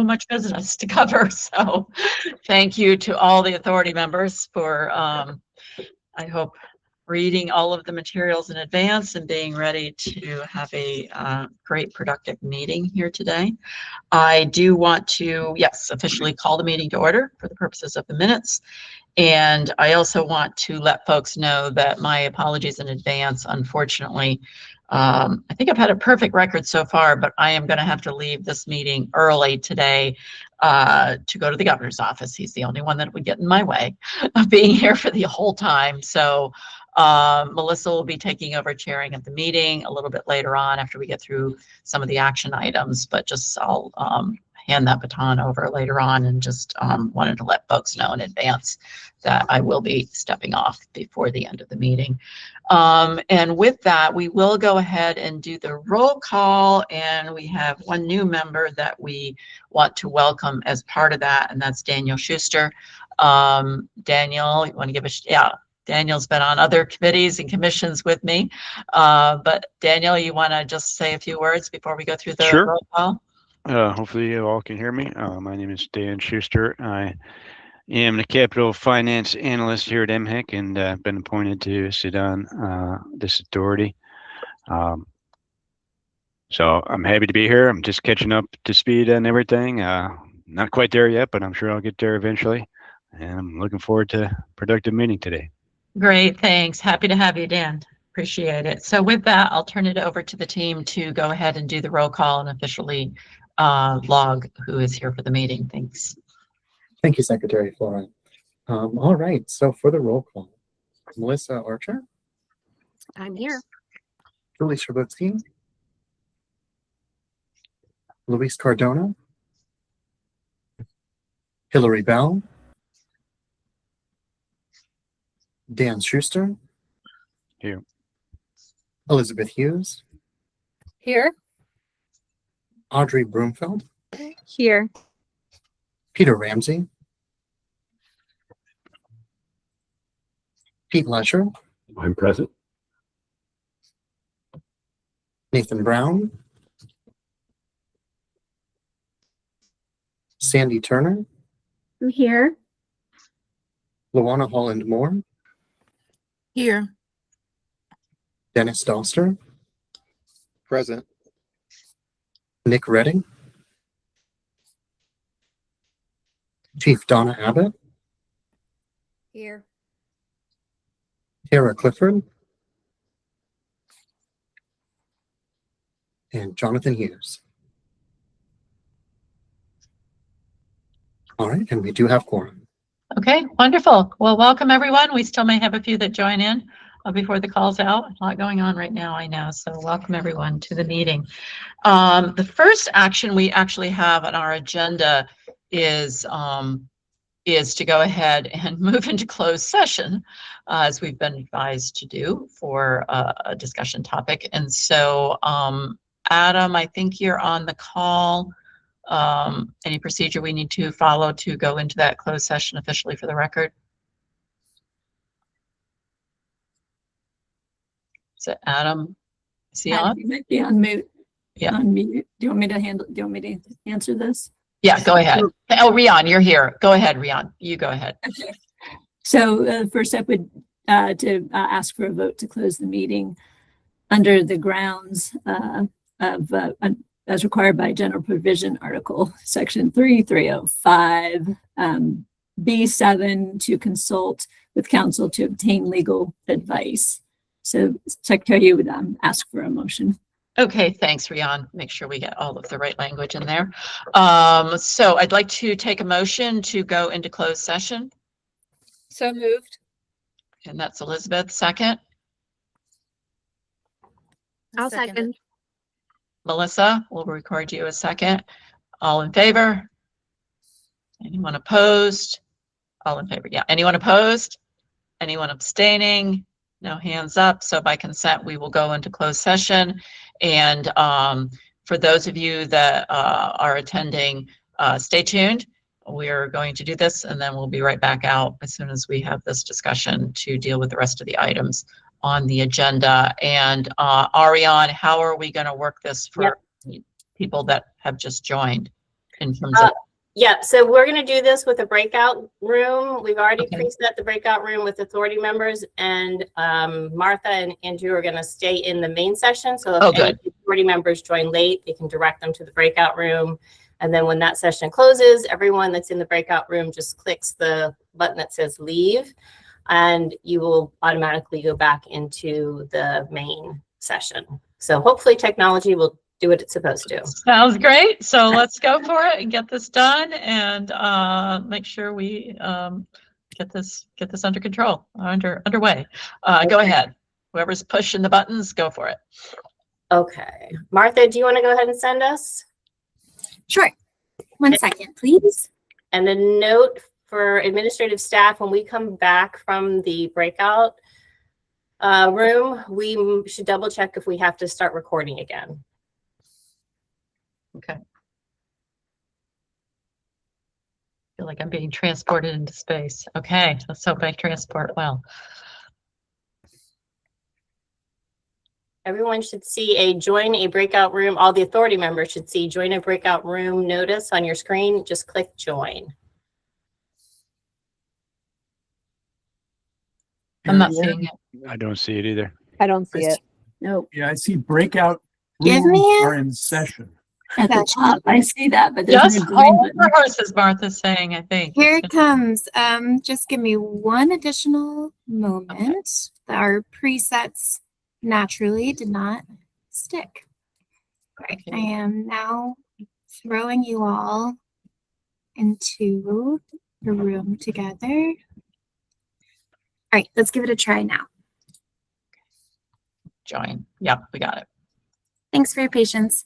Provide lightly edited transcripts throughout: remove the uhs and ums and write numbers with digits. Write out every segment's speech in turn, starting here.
much business to cover. So thank you to all the authority members for, I hope, reading all of the materials in advance and being ready to have a great productive meeting here today. I do want to, yes, officially call the meeting to order for the purposes of the minutes. And I also want to let folks know that my apologies in advance. Unfortunately, I think I've had a perfect record so far, but I am going to have to leave this meeting early today to go to the governor's office. He's the only one that would get in my way of being here for the whole time. So Melissa will be taking over chairing at the meeting a little bit later on after we get through some of the action items, but just I'll hand that baton over later on, and just wanted to let folks know in advance that I will be stepping off before the end of the meeting. And with that, we will go ahead and do the roll call, and we have one new member that we want to welcome as part of that, and that's Daniel Schuster. Daniel, you want to give us, yeah. Daniel's been on other committees and commissions with me. But Daniel, you want to just say a few words before we go through the Sure. roll call? Hopefully you all can hear me. My name is Dan Schuster. I am the Capital Finance Analyst here at MHIC, and I've been appointed to sit on this authority. So I'm happy to be here. I'm just catching up to speed on everything. Not quite there yet, but I'm sure I'll get there eventually. And I'm looking forward to a productive meeting today. Great, thanks. Happy to have you, Dan. Appreciate it. So with that, I'll turn it over to the team to go ahead and do the roll call and officially log who is here for the meeting. Thanks. Thank you, Secretary Flora. All right, so for the roll call, Melissa Archer. I'm here. Julie Sherbutsky. Luis Cardona. Hillary Bell. Dan Schuster. Here. Elizabeth Hughes. Here. Audrey Broomfield. Here. Peter Ramsey. Pete Lesher. I'm present. Nathan Brown. Sandy Turner. I'm here. Luana Holland Moore. Here. Dennis Doster. Present. Nick Redding. Chief Donna Abbott. Here. Tara Clifford. And Jonathan Hughes. All right, and we do have quorum. Okay, wonderful. Well, welcome everyone. We still may have a few that join in before the call's out. A lot going on right now, I know. So welcome everyone to the meeting. The first action we actually have on our agenda is to go ahead and move into closed session, as we've been advised to do for a discussion topic. And so, Adam, I think you're on the call. Any procedure we need to follow to go into that closed session officially for the record? Is it Adam? Is he on? You might be on mute. Yeah. On mute. Do you want me to handle? Do you want me to answer this? Yeah, go ahead. Oh, Rian, you're here. Go ahead, Rian. You go ahead. Okay. So first step would to ask for a vote to close the meeting under the grounds of as required by General Provision Article Section 3305 B7 to consult with counsel to obtain legal advice. So Secretary, you would ask for a motion. Okay, thanks, Rian. Make sure we get all of the right language in there. So I'd like to take a motion to go into closed session. So moved. And that's Elizabeth, second. I'll second. Melissa, we'll record you a second. All in favor? Anyone opposed? All in favor, yeah. Anyone opposed? Anyone abstaining? No hands up. So by consent, we will go into closed session. And for those of you that are attending, stay tuned. We're going to do this and then we'll be right back out as soon as we have this discussion to deal with the rest of the items on the agenda. And Ariane, how are we going to work this for people that have just joined? in terms of, Yeah, so we're gonna do this with a breakout room. We've already Okay. preset the breakout room with authority members, and Martha and Andrew are gonna stay in the main session. So Oh, if any good. authority members join late, they can direct them to the breakout room. And then when that session closes, everyone that's in the breakout room just clicks the button that says leave, and you will automatically go back into the main session. So hopefully technology will do what it's supposed to. sounds great. So let's go for it and get this done and make sure we get this under control, underway. Go ahead. Whoever's pushing the buttons, go for it. Okay. Martha, do you want to go ahead and send us? Sure. 1 second, please. And a note for administrative staff, when we come back from the breakout room, we should double check if we have to start recording again. Okay. Feel like I'm being transported into space. Okay, let's hope I transport well. Everyone should see a join a breakout room. All the authority members should see join a breakout room notice on your screen. Just click join. I'm not seeing it. I don't see it either. I don't see it. Nope. Yeah, I see breakout Give me rooms a are in session. At the Gotcha. top, I see that, but there's Just no join hold button. for horses, Martha's saying, I think. Here it comes. Just give me one additional moment. Our presets naturally did not stick. Right. I Okay. am now throwing you all into the room together. All right, let's give it a try now. Join. Yep, we got it. Thanks for your patience.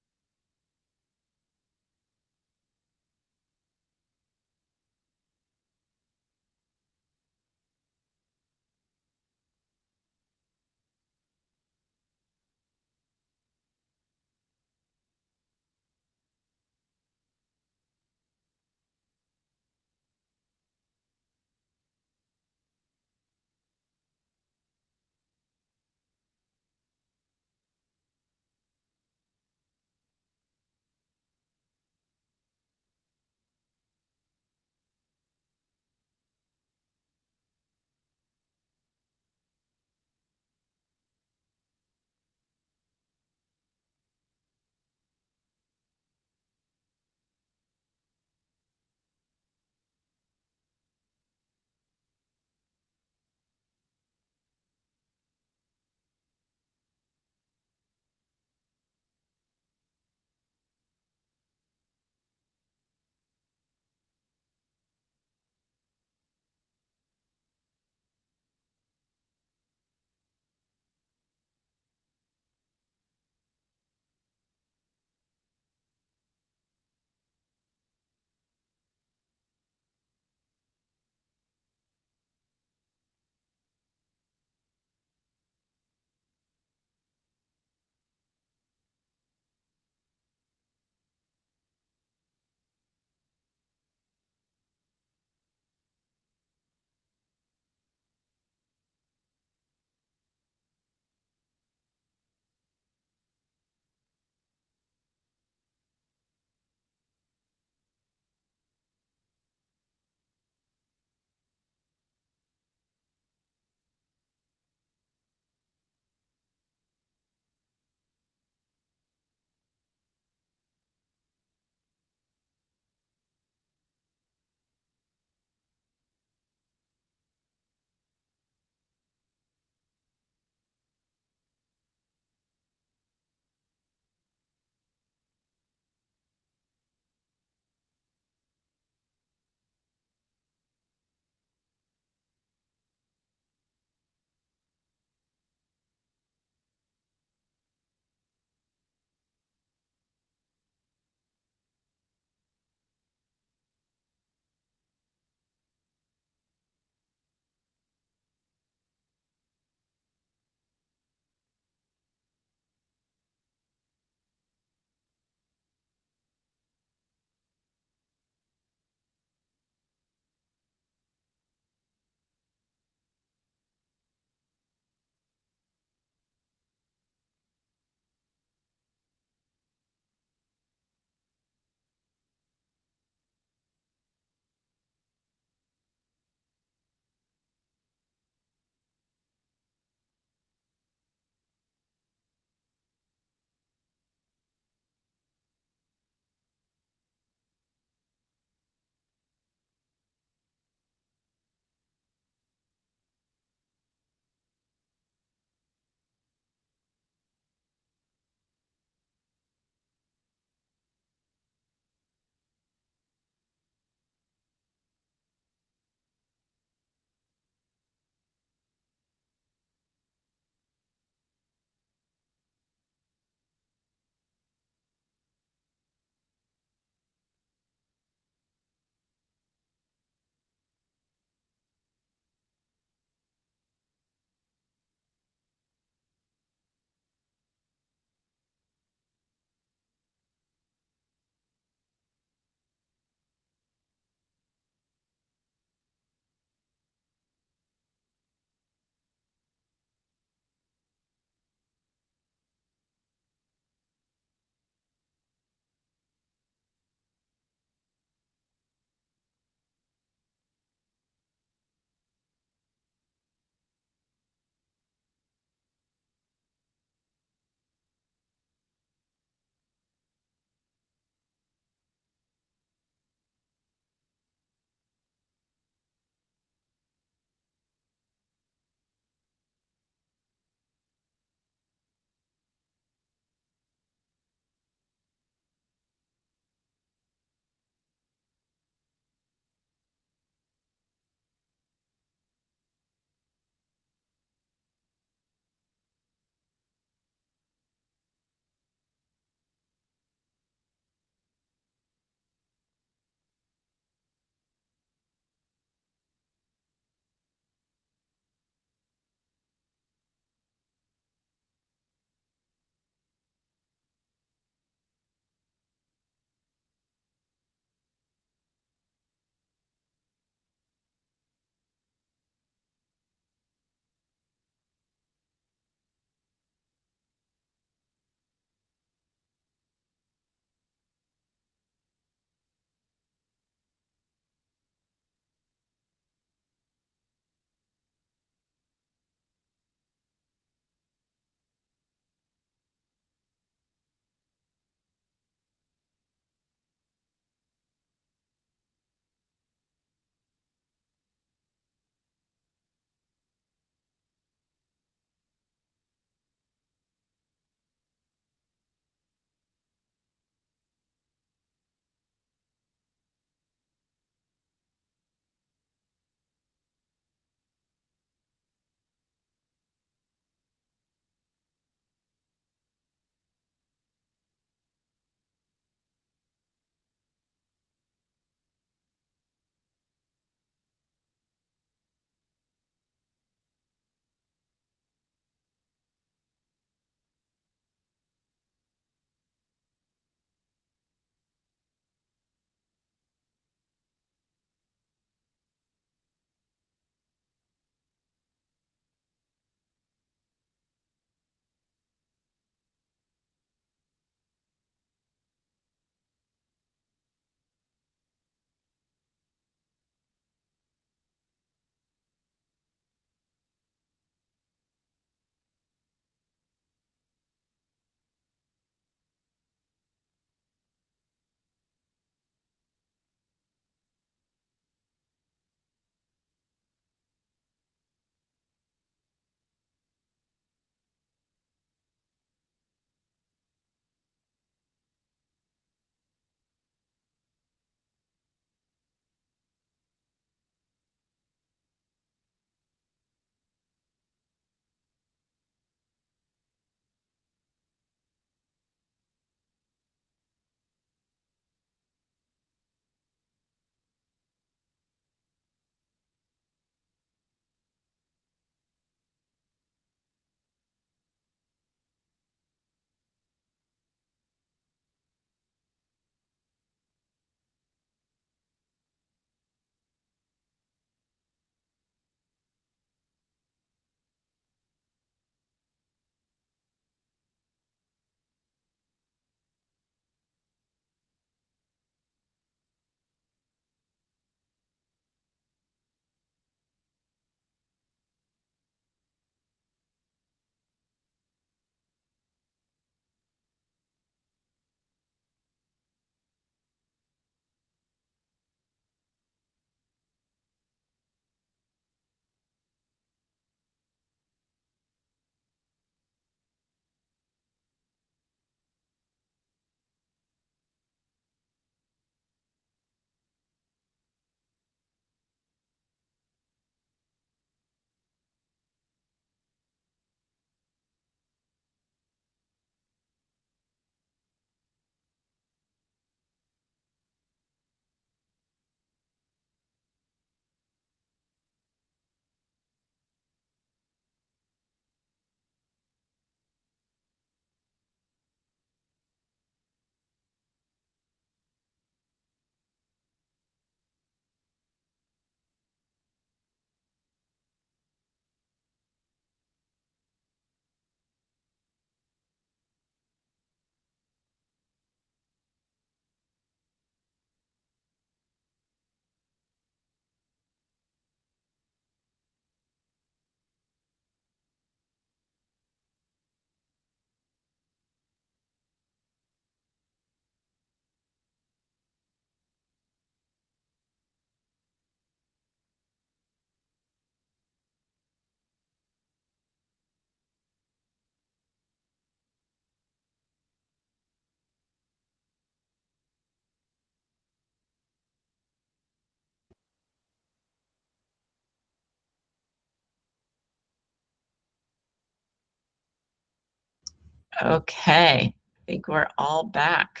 Okay, I think we're all back.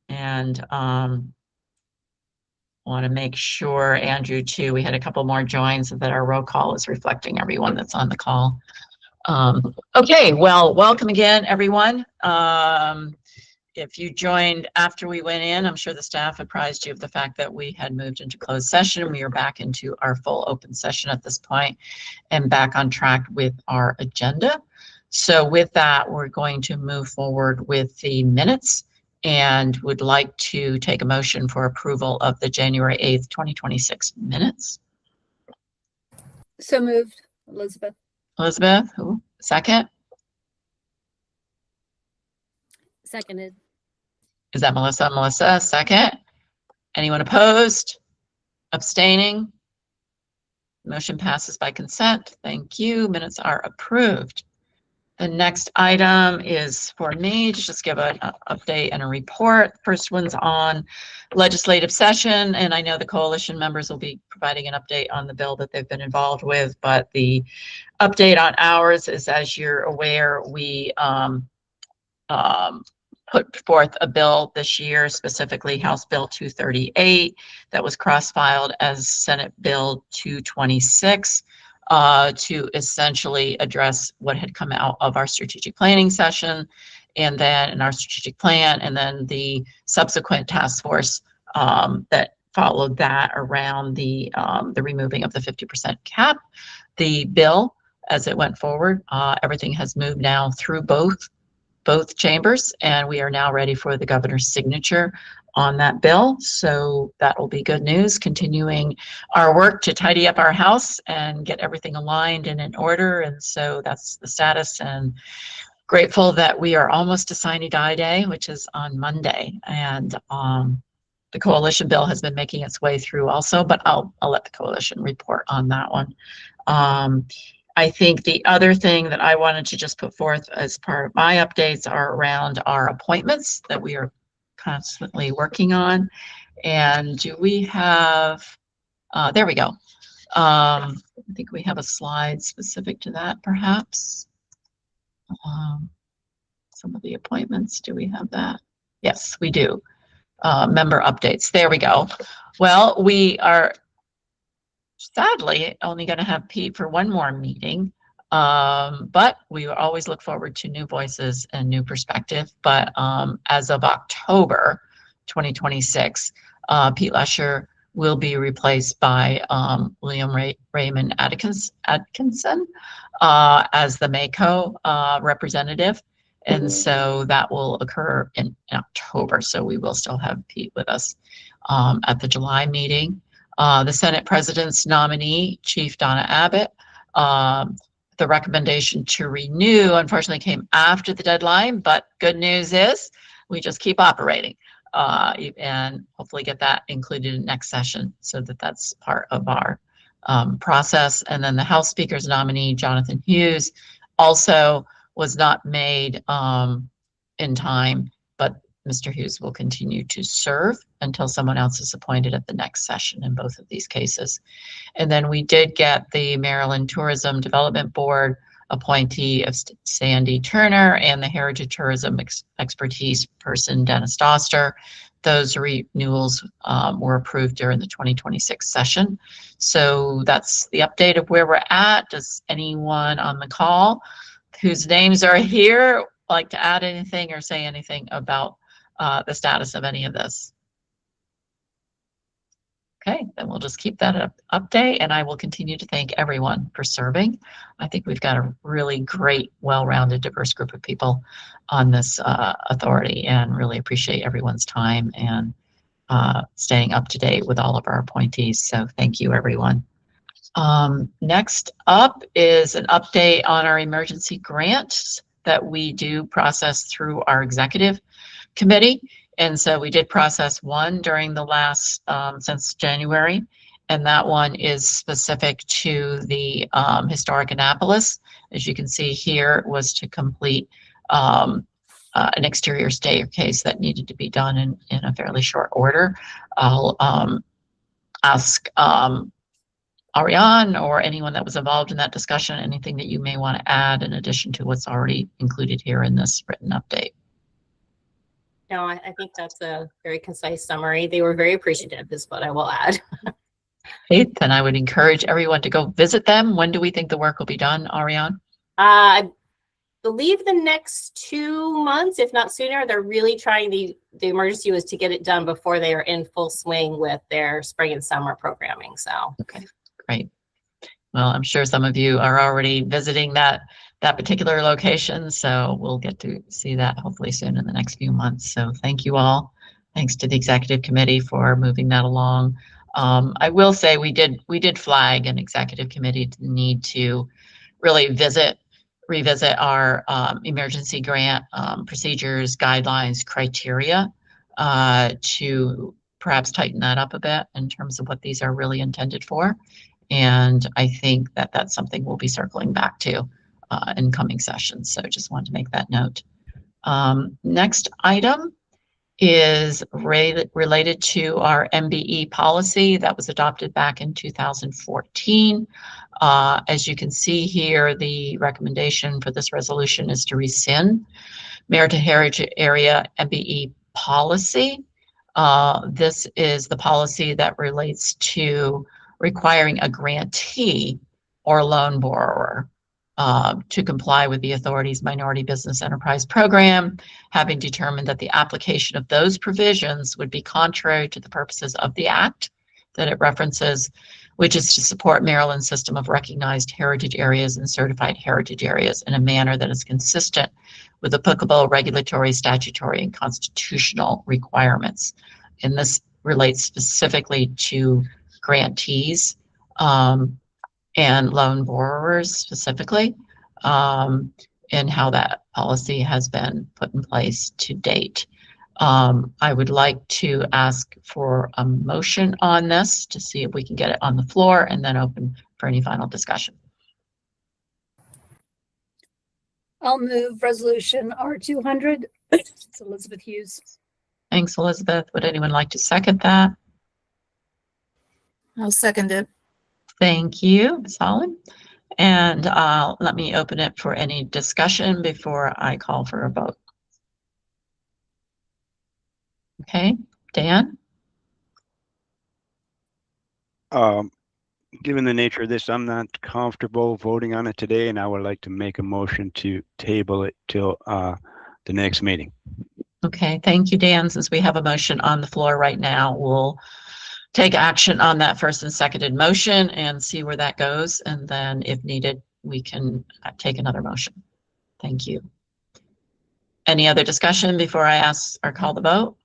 And want to make sure, Andrew, too, we had a couple more joins so that our roll call is reflecting everyone that's on the call. Okay, well, welcome again, everyone. If you joined after we went in, I'm sure the staff apprised you of the fact that we had moved into closed session. We are back into our full open session at this point and back on track with our agenda. So with that, we're going to move forward with the minutes and would like to take a motion for approval of the January 8th, 2026 minutes. So moved, Elizabeth. Elizabeth, who? Second? Seconded. Is that Melissa? Melissa, second. Anyone opposed? Abstaining? Motion passes by consent. Thank you. Minutes are approved. The next item is for me to just give an update and a report. First one's on legislative session, and I know the coalition members will be providing an update on the bill that they've been involved with, but the update on ours is, as you're aware, we put forth a bill this year, specifically House Bill 238, that was cross-filed as Senate Bill 226 to essentially address what had come out of our strategic planning session, and then in our strategic plan, and then the subsequent task force that followed that around the removing of the 50% cap. The bill, as it went forward, everything has moved now through both chambers, and we are now ready for the governor's signature on that bill. So that will be good news, continuing our work to tidy up our house and get everything aligned and in order. And so that's the status, and grateful that we are almost to Sine Die Day, which is on Monday. And the coalition bill has been making its way through also, but I'll let the coalition report on that one. I think the other thing that I wanted to just put forth as part of my updates are around our appointments that we are constantly working on. And do we have, there we go. I think we have a slide specific to that, perhaps. Some of the appointments, do we have that? Yes, we do. Member updates, there we go. Well, we are sadly only going to have Pete for one more meeting, but we always look forward to new voices and new perspective. But as of October 2026, Pete Lesher will be replaced by William Raymond Atkinson as the MACO representative. And so that will occur in October. So we will still have Pete with us at the July meeting. The Senate President's nominee, Chief Donna Abbott, the recommendation to renew unfortunately came after the deadline, but good news is we just keep operating and hopefully get that included in next session so that that's part of our process. And then the House Speaker's nominee, Jonathan Hughes, also was not made in time, but Mr. Hughes will continue to serve until someone else is appointed at the next session in both of these cases. And then we did get the Maryland Tourism Development Board appointee of Sandy Turner and the Heritage Tourism Expertise person, Dennis Doster. Those renewals were approved during the 2026 session. So that's the update of where we're at. Does anyone on the call whose names are here like to add anything or say anything about the status of any of this? Okay, then we'll just keep that update, and I will continue to thank everyone for serving. I think we've got a really great, well-rounded, diverse group of people on this authority, and really appreciate everyone's time and staying up to date with all of our appointees. So thank you, everyone. Next up is an update on our emergency grants that we do process through our executive committee. And so we did process one during the last, since January, and that one is specific to the historic Annapolis. As you can see here, it was to complete an exterior staircase that needed to be done in a fairly short order. I'll ask Ariane or anyone that was involved in that discussion, anything that you may want to add in addition to what's already included here in this written update? No, I think that's a very concise summary. They were very appreciative is what I will add. Okay, then I would encourage everyone to go visit them. When do we think the work will be done, Ariane? I believe the next 2 months, if not sooner. They're really trying, the emergency was to get it done before they are in full swing with their spring and summer programming. So Okay, great. Well, I'm sure some of you are already visiting that particular location, so we'll get to see that hopefully soon in the next few months. So thank you all. Thanks to the executive committee for moving that along. I will say we did flag an executive committee to the need to really revisit our emergency grant procedures, guidelines, criteria to perhaps tighten that up a bit in terms of what these are really intended for. And I think that that's something we'll be circling back to in coming sessions. So just wanted to make that note. Next item is related to our MBE policy that was adopted back in 2014. As you can see here, the recommendation for this resolution is to rescind Merited Heritage Area MBE policy. This is the policy that relates to requiring a grantee or loan borrower to comply with the authority's Minority Business Enterprise Program, having determined that the application of those provisions would be contrary to the purposes of the Act that it references, which is to support Maryland's system of recognized heritage areas and certified heritage areas in a manner that is consistent with applicable regulatory, statutory, and constitutional requirements. And this relates specifically to grantees and loan borrowers specifically, and how that policy has been put in place to date. I would like to ask for a motion on this to see if we can get it on the floor and then open for any final discussion. I'll move resolution R200. It's Elizabeth Hughes. Thanks, Elizabeth. Would anyone like to second that? I'll second it. Thank you, Ms. Holland. And let me open it for any discussion before I call for a vote. Okay, Dan? Given the nature of this, I'm not comfortable voting on it today, and I would like to make a motion to table it till the next meeting. Okay, thank you, Dan. Since we have a motion on the floor right now, we'll take action on that first and seconded motion and see where that goes. And then if needed, we can take another motion. Thank you. Any other discussion before I ask or call the vote?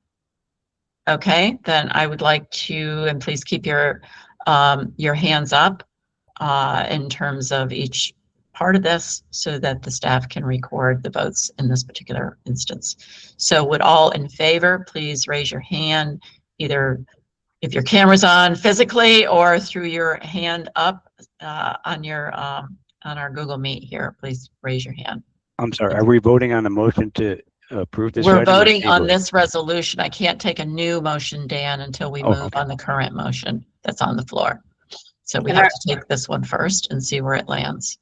Okay, then I would like to, and please keep your hands up in terms of each part of this so that the staff can record the votes in this particular instance. So would all in favor, please raise your hand, either if your camera's on physically or through your hand up on our Google Meet here, please raise your hand. I'm sorry, are we voting on a motion to approve this? We're item or voting on table it? this resolution. I can't take a new motion, Dan, until we move okay. on the current motion that's on the floor. So we And have to take this one first and see where it lands.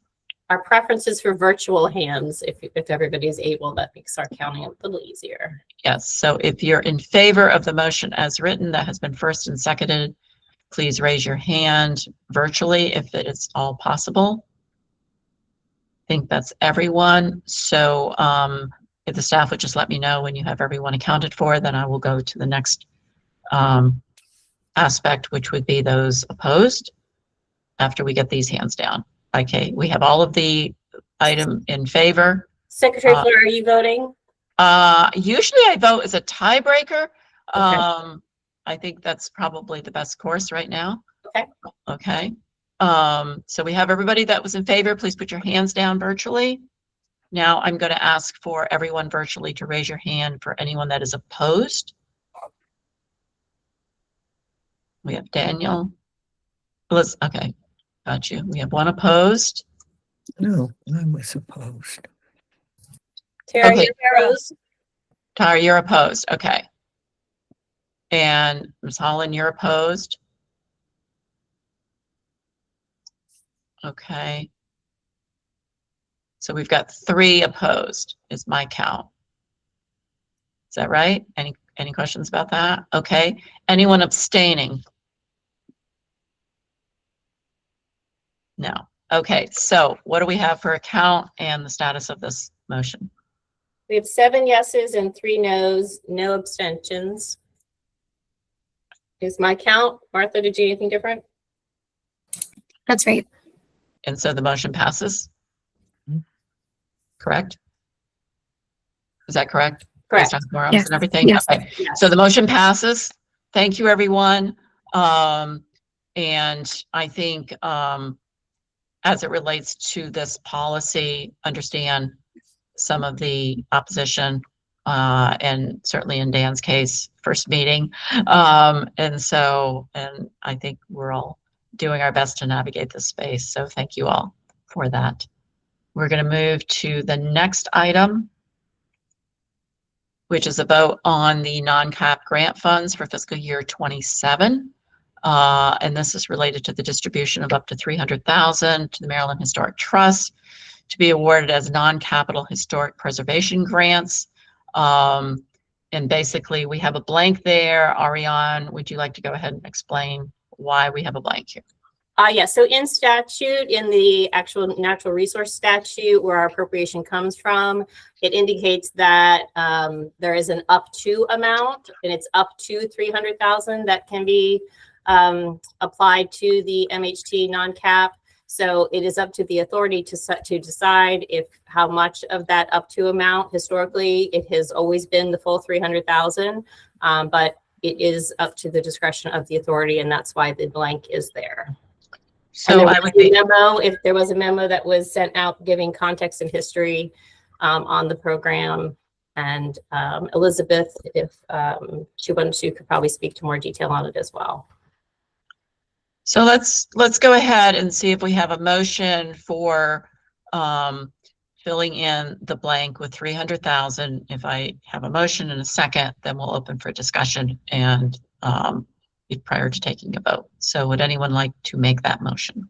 our preference is for virtual hands. If everybody is able, that makes our counting a little easier. Yes, so if you're in favor of the motion as written that has been first and seconded, please raise your hand virtually if it is all possible. I think that's everyone. So if the staff would just let me know when you have everyone accounted for, then I will go to the next aspect, which would be those opposed after we get these hands down. Okay, we have all of the item in favor. Secretary Fleur, are you voting? Usually I vote as a tiebreaker. Okay. I think that's probably the best course right now. Okay. Okay. So we have everybody that was in favor. Please put your hands down virtually. Now I'm going to ask for everyone virtually to raise your hand for anyone that is opposed. We have Daniel. Okay, got you. We have one opposed. No, I was opposed. Tara, Okay. your arrows? Tara, you're opposed. Okay. And Ms. Holland, you're opposed. Okay. So we've got 3 opposed is my count. Is that right? Any questions about that? Okay. Anyone abstaining? No. Okay. So what do we have for a count and the status of this motion? We have 7 yeses and 3 nos, no abstentions. Is my count. Martha, did you do anything different? That's right. And so the motion passes? Correct? Is that correct? Correct. Based on quorums Yes. and everything? Yes. Okay. So the motion passes. Thank you, everyone. And I think as it relates to this policy, understand some of the opposition, and certainly in Dan's case, first meeting. And I think we're all doing our best to navigate this space. So thank you all for that. We're going to move to the next item, which is a vote on the non-cap grant funds for fiscal year 27. And this is related to the distribution of up to $300,000 to the Maryland Historic Trust to be awarded as non-capital historic preservation grants. And basically we have a blank there. Ariane, would you like to go ahead and explain why we have a blank here? Yes, so in statute, in the actual natural resource statute where our appropriation comes from, it indicates that there is an up to amount, and it's up to 300,000 that can be applied to the MHT non-cap. So it is up to the authority to decide if how much of that up to amount. Historically, it has always been the full 300,000, but it is up to the discretion of the authority, and that's why the blank is there. So I would be memo, if there was a memo that was sent out giving context and history on the program, and Elizabeth, if she wanted to, could probably speak to more detail on it as well. So let's go ahead and see if we have a motion for filling in the blank with 300,000. If I have a motion in a second, then we'll open for discussion and prior to taking a vote. So would anyone like to make that motion?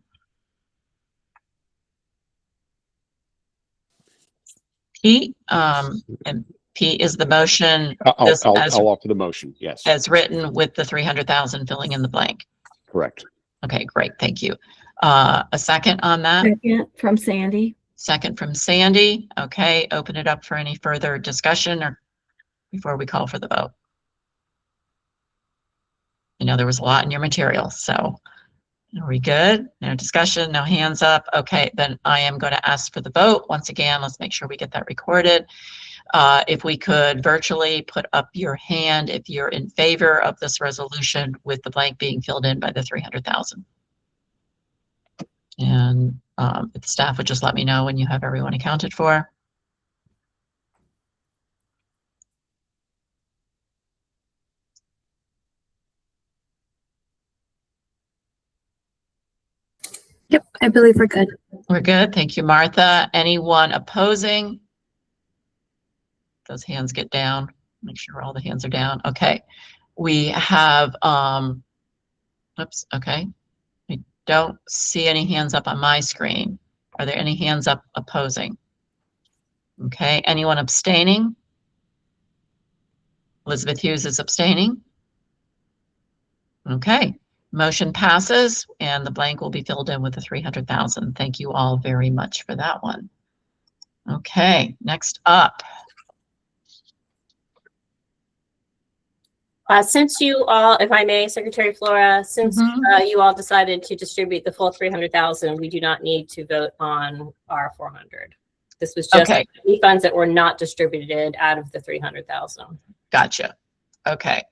Pete, and Pete, is the motion I'll offer the motion. Yes, as written with the 300,000 filling in the blank? correct. Okay, great. Thank you. A second on that? Second from Sandy. Second from Sandy. Okay, open it up for any further discussion or before we call for the vote. I know there was a lot in your material, so are we good? No discussion, no hands up. Okay, then I am going to ask for the vote. Once again, let's make sure we get that recorded. If we could virtually put up your hand if you're in favor of this resolution with the blank being filled in by the 300,000. And if the staff would just let me know when you have everyone accounted for. Yep, I believe we're good. We're good. Thank you, Martha. Anyone opposing? Those hands get down. Make sure all the hands are down. Okay. We have, oops, okay. I don't see any hands up on my screen. Are there any hands up opposing? Okay. Anyone abstaining? Elizabeth Hughes is abstaining. Okay. Motion passes and the blank will be filled in with the 300,000. Thank you all very much for that one. Okay, next up. Since you all, if I may, Secretary Flora, since you all decided to distribute the full 300,000, we do not need to vote on our 400. This was just the funds that were not distributed out of the 300,000. Gotcha. Okay.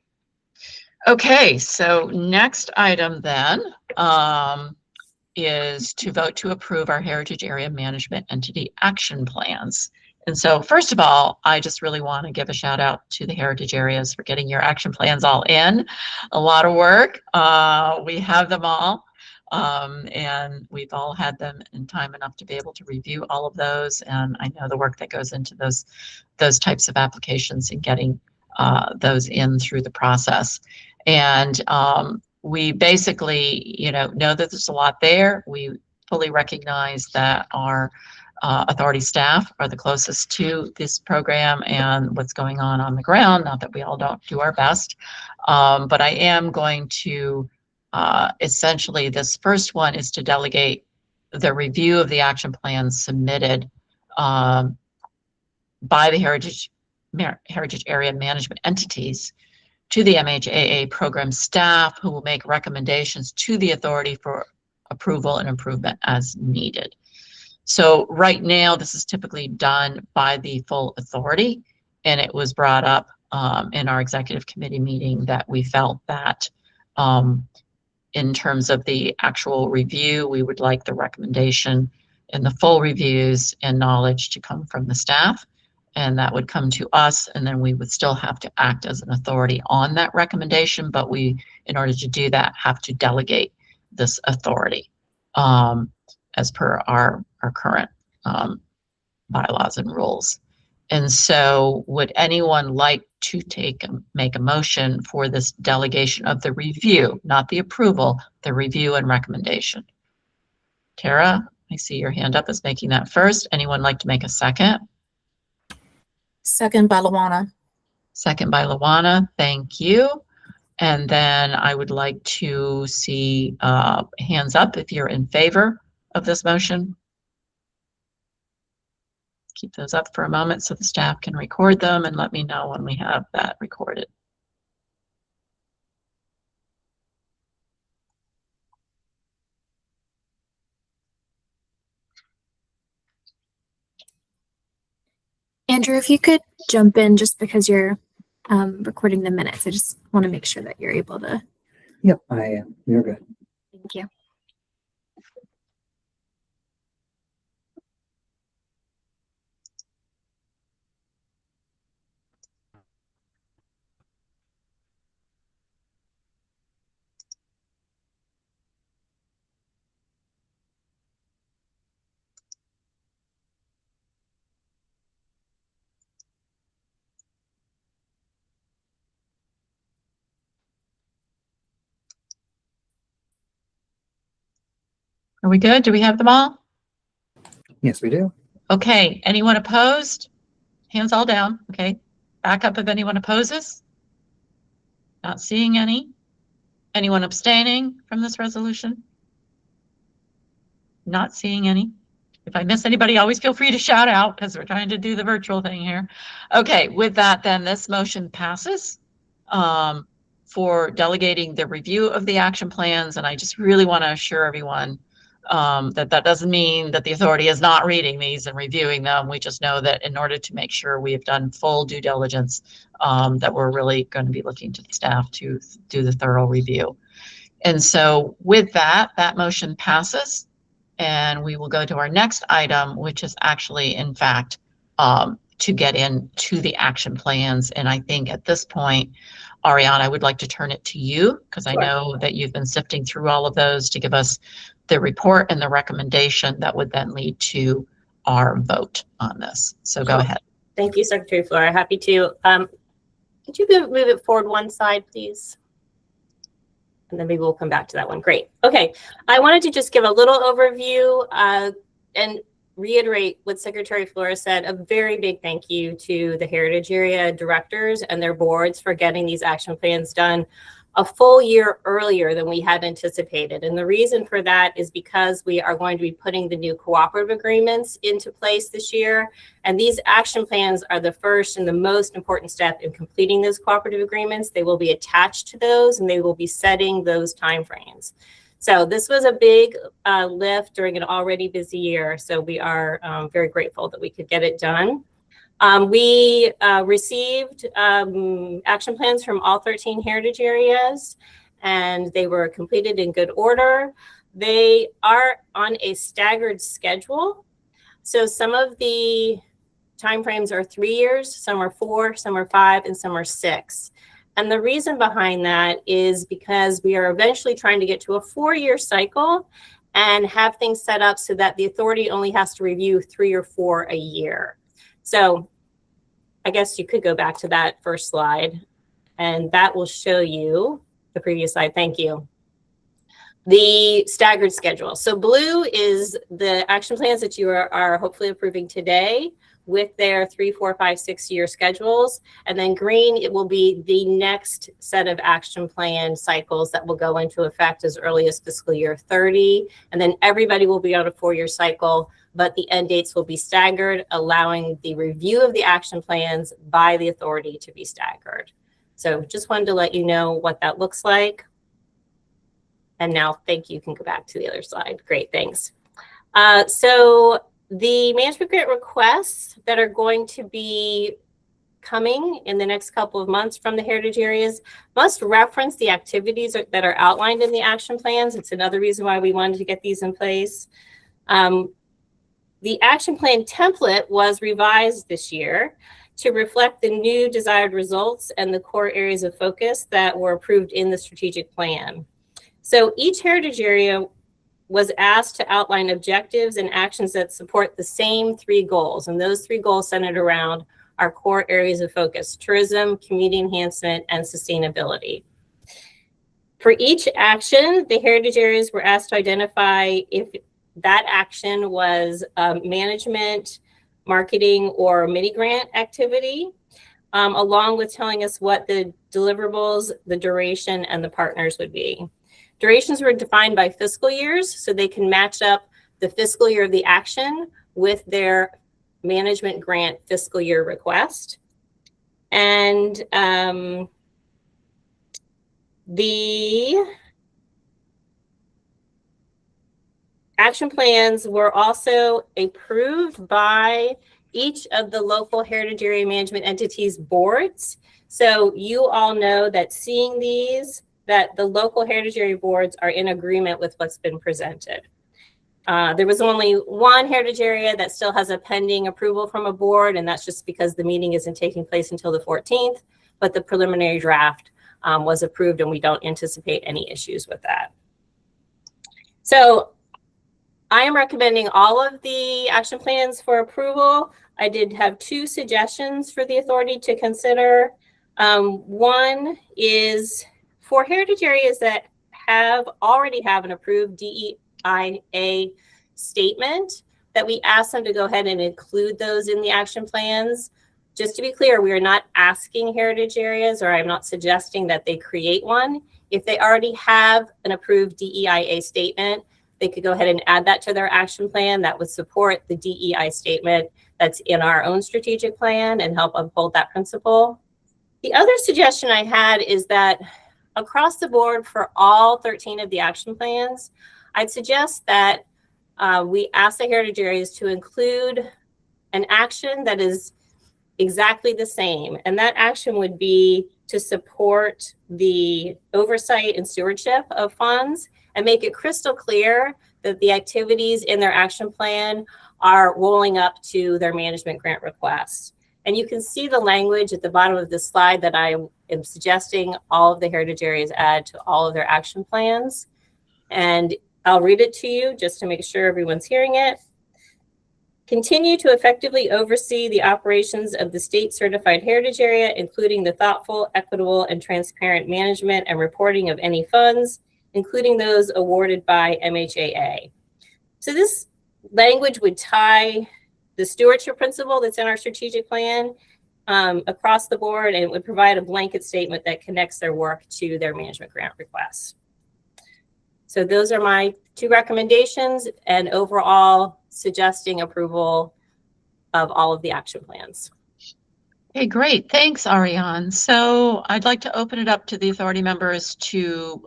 Okay, so next item then is to vote to approve our Heritage Area Management Entity Action Plans. And so first of all, I just really want to give a shout out to the Heritage Areas for getting your action plans all in. A lot of work. We have them all. And we've all had them in time enough to be able to review all of those. And I know the work that goes into those types of applications and getting those in through the process. And we basically, know that there's a lot there. We fully recognize that our authority staff are the closest to this program and what's going on the ground. Not that we all don't do our best, but I am going to essentially, this first one is to delegate the review of the action plans submitted by the Heritage Area Management entities to the MHAA program staff, who will make recommendations to the authority for approval and improvement as needed. So right now, this is typically done by the full authority, and it was brought up in our executive committee meeting that we felt that in terms of the actual review, we would like the recommendation and the full reviews and knowledge to come from the staff, and that would come to us, and then we would still have to act as an authority on that recommendation, but we, in order to do that, have to delegate this authority as per our current bylaws and rules. And so would anyone like to make a motion for this delegation of the review, not the approval, the review and recommendation? Tara, I see your hand up as making that first. Anyone like to make a second? Second by Luana. Second by Luana, thank you. And then I would like to see hands up if you're in favor of this motion. Keep those up for a moment so the staff can record them and let me know when we have that recorded. Andrew, if you could jump in just because you're recording the minutes. I just want to make sure that you're able to. Yep, I am. You're good. Thank you. Are we good? Do we have them all? Yes, we do. Okay, anyone opposed? Hands all down, okay. Back up if anyone opposes. Not seeing any. Anyone abstaining from this resolution? Not seeing any. If I miss anybody, always feel free to shout out because we're trying to do the virtual thing here. Okay, with that then, this motion passes for delegating the review of the action plans. And I just really want to assure everyone that doesn't mean that the authority is not reading these and reviewing them. We just know that in order to make sure we have done full due diligence, that we're really going to be looking to the staff to do the thorough review. And so with that, that motion passes. And we will go to our next item, which is actually, in fact, to get into the action plans. And I think at this point, Ariane, I would like to turn it to you because I know that you've been sifting through all of those to give us the report and the recommendation that would then lead to our vote on this. So go ahead. Thank you, Secretary Flora. Happy to. Could you move it forward one side, please? And then maybe we'll come back to that one. Great. Okay. I wanted to just give a little overview and reiterate what Secretary Flora said. A very big thank you to the Heritage Area directors and their boards for getting these action plans done a full year earlier than we had anticipated. And the reason for that is because we are going to be putting the new cooperative agreements into place this year. And these action plans are the first and the most important step in completing those cooperative agreements. They will be attached to those and they will be setting those timeframes. So this was a big lift during an already busy year. So we are very grateful that we could get it done. We received action plans from all 13 heritage areas, and they were completed in good order. They are on a staggered schedule. So some of the timeframes are 3 years, some are 4, some are 5, and some are 6. And the reason behind that is because we are eventually trying to get to a 4-year cycle and have things set up so that the authority only has to review 3 or 4 a year. So I guess you could go back to that first slide, and that will show you the previous slide. Thank you. The staggered schedule. So blue is the action plans that you are hopefully approving today with their 3, 4, 5, 6 year schedules. And then green, it will be the next set of action plan cycles that will go into effect as early as fiscal year 30. And then everybody will be on a 4-year cycle, but the end dates will be staggered, allowing the review of the action plans by the authority to be staggered. So just wanted to let you know what that looks like. And now, thank you. You can go back to the other slide. Great, thanks. So the management grant requests that are going to be coming in the next couple of months from the heritage areas must reference the activities that are outlined in the action plans. It's another reason why we wanted to get these in place. The action plan template was revised this year to reflect the new desired results and the core areas of focus that were approved in the strategic plan. So each heritage area was asked to outline objectives and actions that support the same 3 goals. And those 3 goals centered around our core areas of focus: tourism, community enhancement, and sustainability. For each action, the heritage areas were asked to identify if that action was management, marketing, or mini grant activity, along with telling us what the deliverables, the duration, and the partners would be. Durations were defined by fiscal years, so they can match up the fiscal year of the action with their management grant fiscal year request. And the action plans were also approved by each of the local heritage area management entities boards. So you all know that seeing these, that the local heritage area boards are in agreement with what's been presented. There was only one heritage area that still has a pending approval from a board, and that's just because the meeting isn't taking place until the 14th, but the preliminary draft was approved and we don't anticipate any issues with that. So I am recommending all of the action plans for approval. I did have 2 suggestions for the authority to consider. One is for heritage areas that already have an approved DEIA statement, that we ask them to go ahead and include those in the action plans. Just to be clear, we are not asking heritage areas, or I'm not suggesting that they create one. If they already have an approved DEIA statement, they could go ahead and add that to their action plan. That would support the DEI statement that's in our own strategic plan and help uphold that principle. The other suggestion I had is that across the board for all 13 of the action plans, I'd suggest that we ask the heritage areas to include an action that is exactly the same. And that action would be to support the oversight and stewardship of funds and make it crystal clear that the activities in their action plan are rolling up to their management grant requests. And you can see the language at the bottom of this slide that I am suggesting all of the heritage areas add to all of their action plans. And I'll read it to you just to make sure everyone's hearing it. Continue to effectively oversee the operations of the state certified heritage area, including the thoughtful, equitable, and transparent management and reporting of any funds, including those awarded by MHAA. So this language would tie the stewardship principle that's in our strategic plan across the board, and it would provide a blanket statement that connects their work to their management grant requests. So those are my 2 recommendations, and overall suggesting approval of all of the action plans. Okay, great. Thanks, Ariane. So I'd like to open it up to the authority members to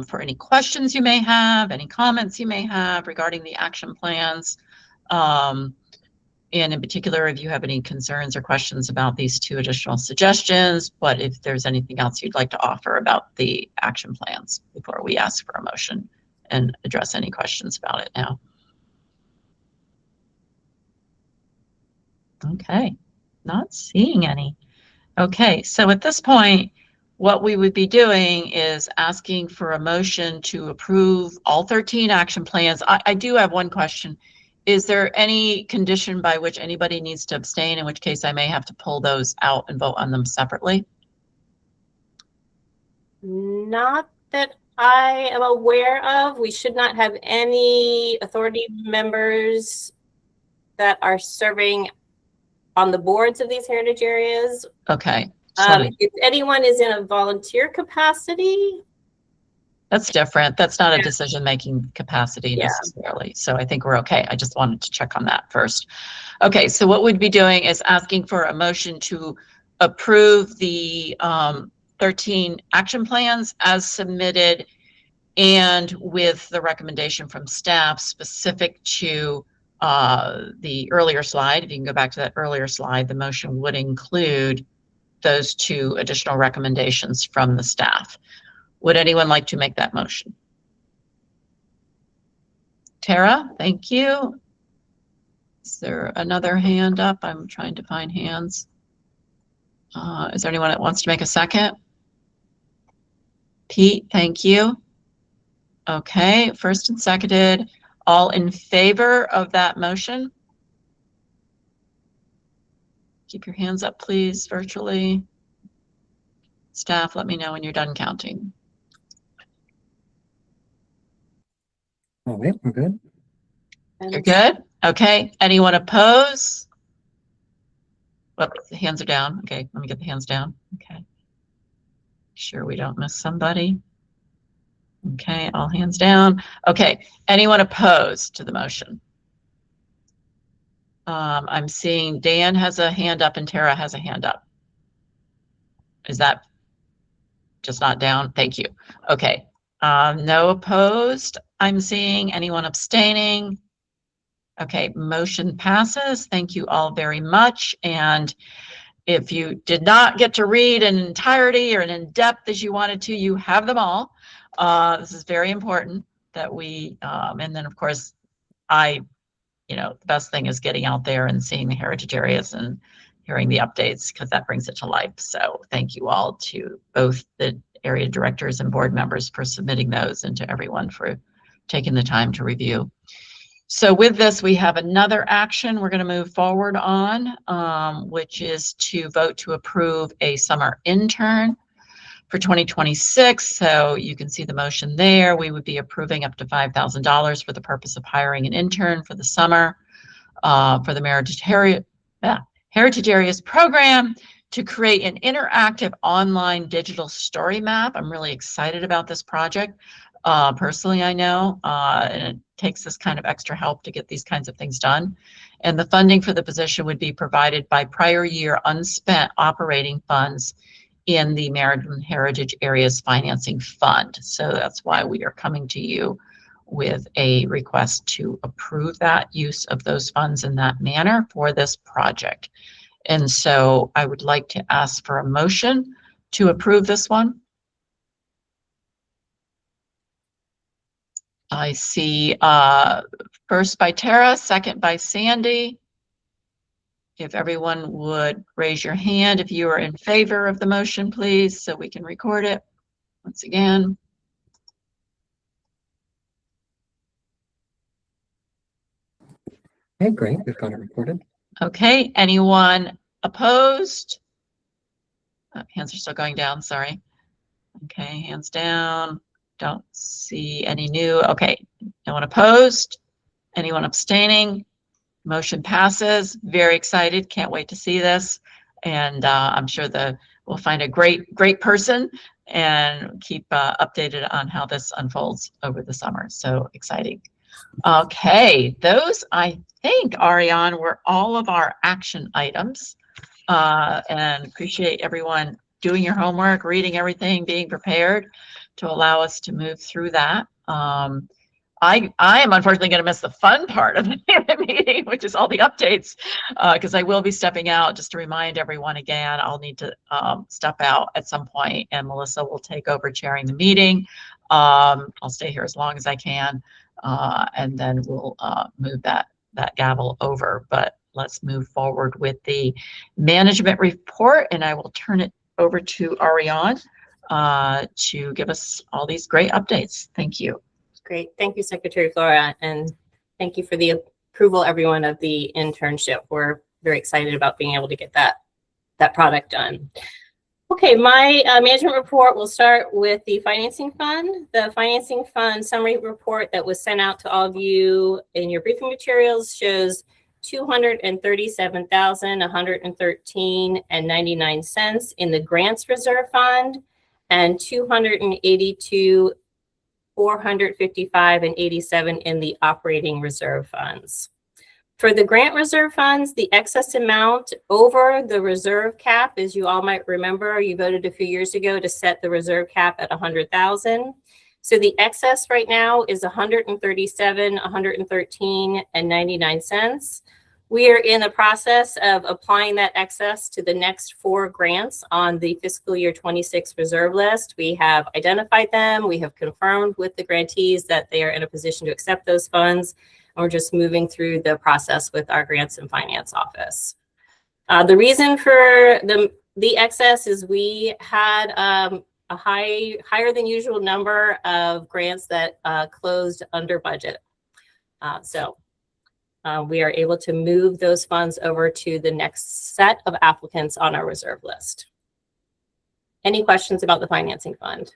for any questions you may have, any comments you may have regarding the action plans. And in particular, if you have any concerns or questions about these 2 additional suggestions, but if there's anything else you'd like to offer about the action plans before we ask for a motion and address any questions about it now. Okay, not seeing any. Okay, so at this point, what we would be doing is asking for a motion to approve all 13 action plans. I do have one question. Is there any condition by which anybody needs to abstain, in which case I may have to pull those out and vote on them separately? Not that I am aware of. We should not have any authority members that are serving on the boards of these heritage areas. Okay. Just wanted- If anyone is in a volunteer capacity, That's different. That's not a Yeah. decision-making capacity Yeah. necessarily. So I think we're okay. I just wanted to check on that first. Okay, so what we'd be doing is asking for a motion to approve the 13 action plans as submitted and with the recommendation from staff specific to the earlier slide. If you can go back to that earlier slide, the motion would include those 2 additional recommendations from the staff. Would anyone like to make that motion? Tara, thank you. Is there another hand up? I'm trying to find hands. Is there anyone that wants to make a second? Pete, thank you. Okay, first and seconded. All in favor of that motion? Keep your hands up, please, virtually. Staff, let me know when you're done counting. All right, we're good. You're good? Okay. Anyone oppose? Whoops, the hands are down. Okay, let me get the hands down. Okay. Sure we don't miss somebody. Okay, all hands down. Okay, anyone opposed to the motion? I'm seeing Dan has a hand up and Tara has a hand up. Is that just not down? Thank you. Okay, no opposed. I'm seeing anyone abstaining. Okay, motion passes. Thank you all very much. And if you did not get to read in entirety or in depth as you wanted to, you have them all. This is very important that we, and then of course, the best thing is getting out there and seeing the heritage areas and hearing the updates because that brings it to life. So thank you all to both the area directors and board members for submitting those and to everyone for taking the time to review. So with this, we have another action we're going to move forward on, which is to vote to approve a summer intern for 2026. So you can see the motion there. We would be approving up to $5,000 for the purpose of hiring an intern for the summer for the Heritage Areas program to create an interactive online digital story map. I'm really excited about this project. Personally, I know, and it takes this kind of extra help to get these kinds of things done. And the funding for the position would be provided by prior year unspent operating funds in the Maryland Heritage Areas Financing Fund. So that's why we are coming to you with a request to approve that use of those funds in that manner for this project. And so I would like to ask for a motion to approve this one. I see first by Tara, second by Sandy. If everyone would raise your hand if you are in favor of the motion, please, so we can record it once again. Okay, great. We've got it recorded. Okay, anyone opposed? Hands are still going down, sorry. Okay, hands down. Don't see any new. Okay, no one opposed? Anyone abstaining? Motion passes. Very excited. Can't wait to see this. And I'm sure we'll find a great person and keep updated on how this unfolds over the summer. So exciting. Okay, those I think, Ariane, were all of our action items. And appreciate everyone doing your homework, reading everything, being prepared to allow us to move through that. I am unfortunately going to miss the fun part of the meeting, which is all the updates, because I will be stepping out. Just to remind everyone again, I'll need to step out at some point, and Melissa will take over chairing the meeting. I'll stay here as long as I can, and then we'll move that gavel over. But let's move forward with the management report, and I will turn it over to Ariane to give us all these great updates. Thank you. Great. Thank you, Secretary Flora, and thank you for the approval, everyone, of the internship. We're very excited about being able to get that product done. Okay, my management report will start with the financing fund. The financing fund summary report that was sent out to all of you in your briefing materials shows $237,113.99 in the grants reserve fund and $282,455.87 in the operating reserve funds. For the grant reserve funds, the excess amount over the reserve cap, as you all might remember, you voted a few years ago to set the reserve cap at 100,000. So the excess right now is 113 cents. We are in the process of applying that excess to the next 4 grants on the fiscal year 26 reserve list. We have identified them. We have confirmed with the grantees that they are in a position to accept those funds. We're just moving through the process with our grants and finance office. The reason for the excess is we had a higher than usual number of grants that closed under budget. So we are able to move those funds over to the next set of applicants on our reserve list. Any questions about the financing fund?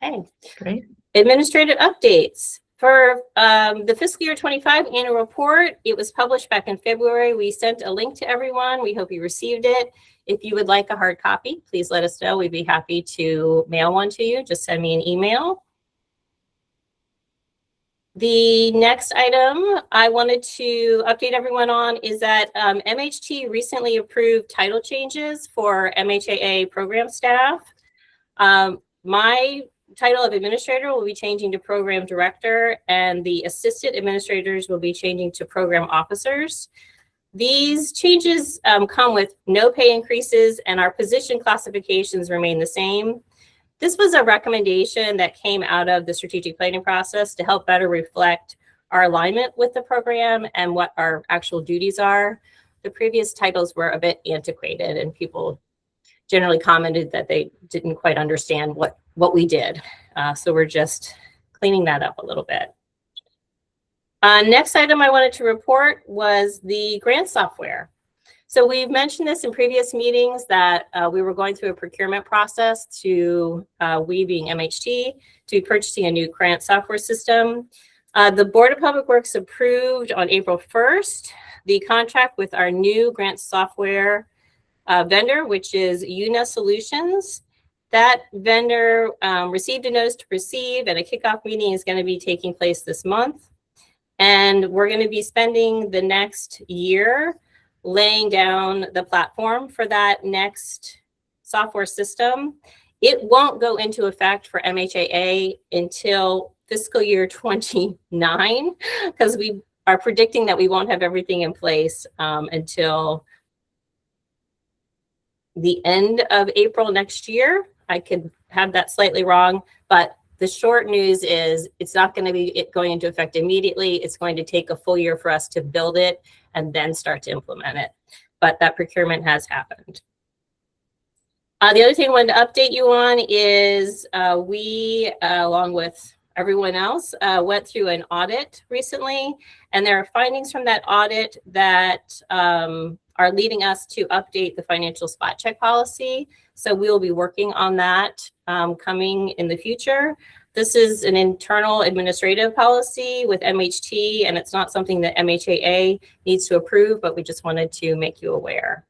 Okay. Great. Administrative updates. For the fiscal year 25 annual report, it was published back in February. We sent a link to everyone. We hope you received it. If you would like a hard copy, please let us know. We'd be happy to mail one to you. Just send me an email. The next item I wanted to update everyone on is that MHT recently approved title changes for MHAA program staff. My title of administrator will be changing to program director, and the assistant administrators will be changing to program officers. These changes come with no pay increases, and our position classifications remain the same. This was a recommendation that came out of the strategic planning process to help better reflect our alignment with the program and what our actual duties are. The previous titles were a bit antiquated, and people generally commented that they didn't quite understand what we did. So we're just cleaning that up a little bit. Next item I wanted to report was the grant software. So we've mentioned this in previous meetings that we were going through a procurement process to, we being MHT, to be purchasing a new grant software system. The Board of Public Works approved on April 1st the contract with our new grant software vendor, which is UNA Solutions. That vendor received a notice to proceed, and a kickoff meeting is going to be taking place this month. And we're going to be spending the next year laying down the platform for that next software system. It won't go into effect for MHAA until fiscal year 29, because we are predicting that we won't have everything in place until the end of April next year. I could have that slightly wrong, but the short news is it's not going to be going into effect immediately. It's going to take a full year for us to build it and then start to implement it. But that procurement has happened. The other thing I wanted to update you on is we, along with everyone else, went through an audit recently, and there are findings from that audit that are leading us to update the financial spot check policy. So we will be working on that coming in the future. This is an internal administrative policy with MHT, and it's not something that MHAA needs to approve, but we just wanted to make you aware.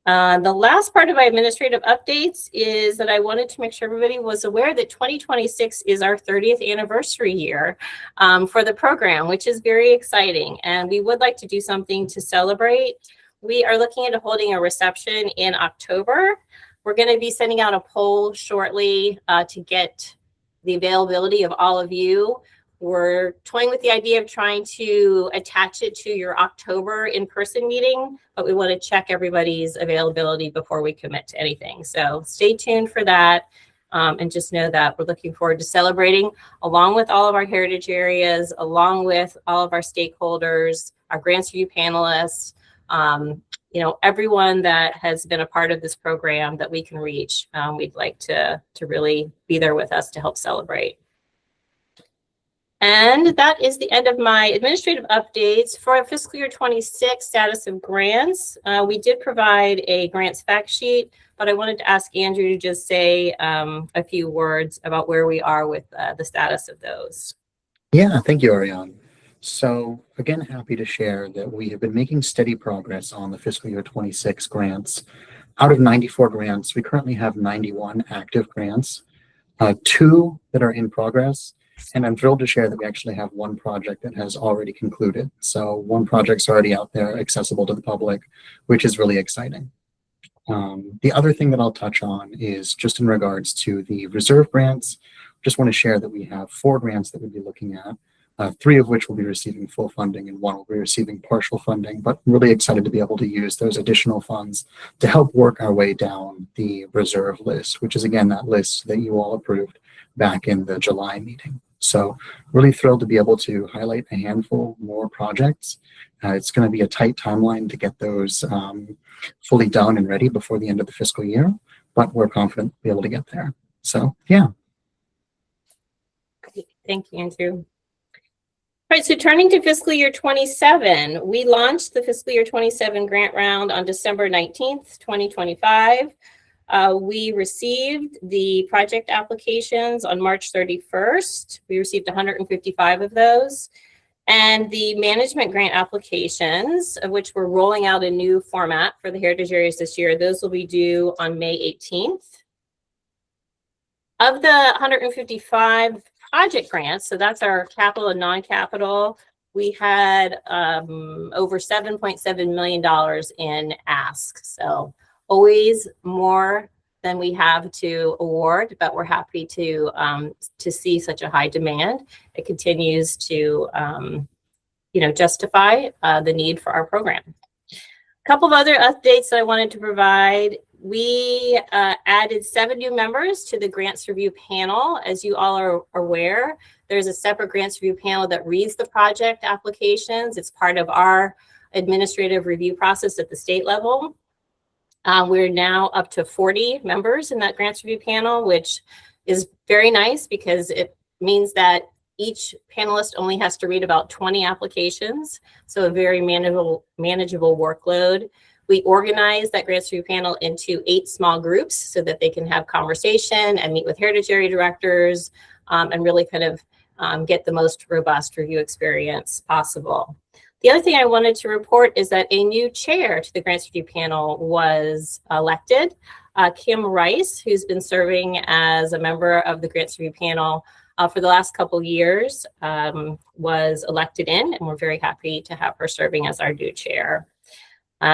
The last part of my administrative updates is that I wanted to make sure everybody was aware that 2026 is our 30th anniversary year for the program, which is very exciting. And we would like to do something to celebrate. We are looking into holding a reception in October. We're going to be sending out a poll shortly to get the availability of all of you. We're toying with the idea of trying to attach it to your October in-person meeting, but we want to check everybody's availability before we commit to anything. So stay tuned for that, and just know that we're looking forward to celebrating along with all of our heritage areas, along with all of our stakeholders, our grants review panelists, you know, everyone that has been a part of this program that we can reach. We'd like to really be there with us to help celebrate. And that is the end of my administrative updates for fiscal year 26 status of grants. We did provide a grants fact sheet, but I wanted to ask Andrew to just say a few words about where we are with the status of those. Yeah, thank you, Ariane. So again, happy to share that we have been making steady progress on the fiscal year 26 grants. Out of 94 grants, we currently have 91 active grants, 2 that are in progress, and I'm thrilled to share that we actually have 1 project that has already concluded. So 1 project's already out there, accessible to the public, which is really exciting. The other thing that I'll touch on is just in regards to the reserve grants. Just want to share that we have 4 grants that we'll be looking at, 3 of which will be receiving full funding and 1 will be receiving partial funding, but I'm really excited to be able to use those additional funds to help work our way down the reserve list, which is again that list that you all approved back in the July meeting. So really thrilled to be able to highlight a handful more projects. It's going to be a tight timeline to get those fully done and ready before the end of the fiscal year, but we're confident we'll be able to get there. So yeah. Thank you, Andrew. All right, so turning to fiscal year 27, we launched the fiscal year 27 grant round on December 19th, 2025. We received the project applications on March 31st. We received 155 of those. And the management grant applications, of which we're rolling out a new format for the heritage areas this year, those will be due on May 18th. Of the 155 project grants, so that's our capital and non-capital, we had over $7.7 million in asks. So always more than we have to award, but we're happy to see such a high demand. It continues to justify the need for our program. A couple of other updates that I wanted to provide. We added 7 new members to the grants review panel. As you all are aware, there's a separate grants review panel that reads the project applications. It's part of our administrative review process at the state level. We're now up to 40 members in that grants review panel, which is very nice because it means that each panelist only has to read about 20 applications, so a very manageable workload. We organize that grants review panel into 8 small groups so that they can have conversation and meet with heritage area directors and really kind of get the most robust review experience possible. The other thing I wanted to report is that a new chair to the grants review panel was elected. Kim Rice, who's been serving as a member of the grants review panel for the last couple of years, was elected in, and we're very happy to have her serving as our new chair.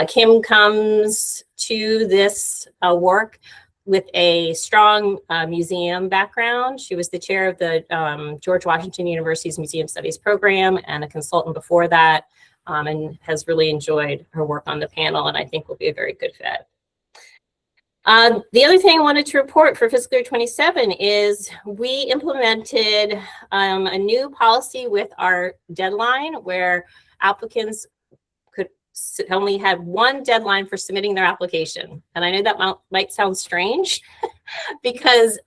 Kim comes to this work with a strong museum background. She was the chair of the George Washington University's Museum Studies program and a consultant before that, and has really enjoyed her work on the panel, and I think will be a very good fit. The other thing I wanted to report for fiscal year 27 is we implemented a new policy with our deadline where applicants could only have 1 deadline for submitting their application. And I know that might sound strange because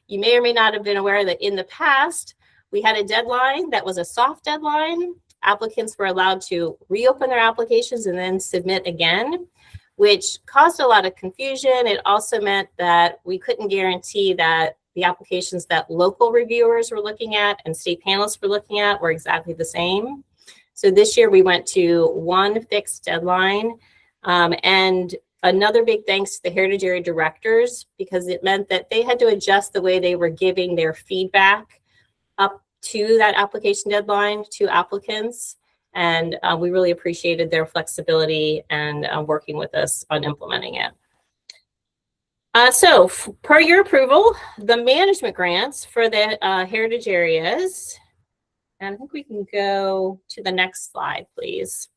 you may or may not have been aware that in the past, we had a deadline that was a soft deadline. Applicants were allowed to reopen their applications and then submit again, which caused a lot of confusion. It also meant that we couldn't guarantee that the applications that local reviewers were looking at and state panelists were looking at were exactly the same. So this year we went to 1 fixed deadline, and another big thanks to the heritage area directors, because it meant that they had to adjust the way they were giving their feedback up to that application deadline to applicants. And we really appreciated their flexibility and working with us on implementing it. So per your approval, the management grants for the heritage areas, and I think we can go to the next slide, please.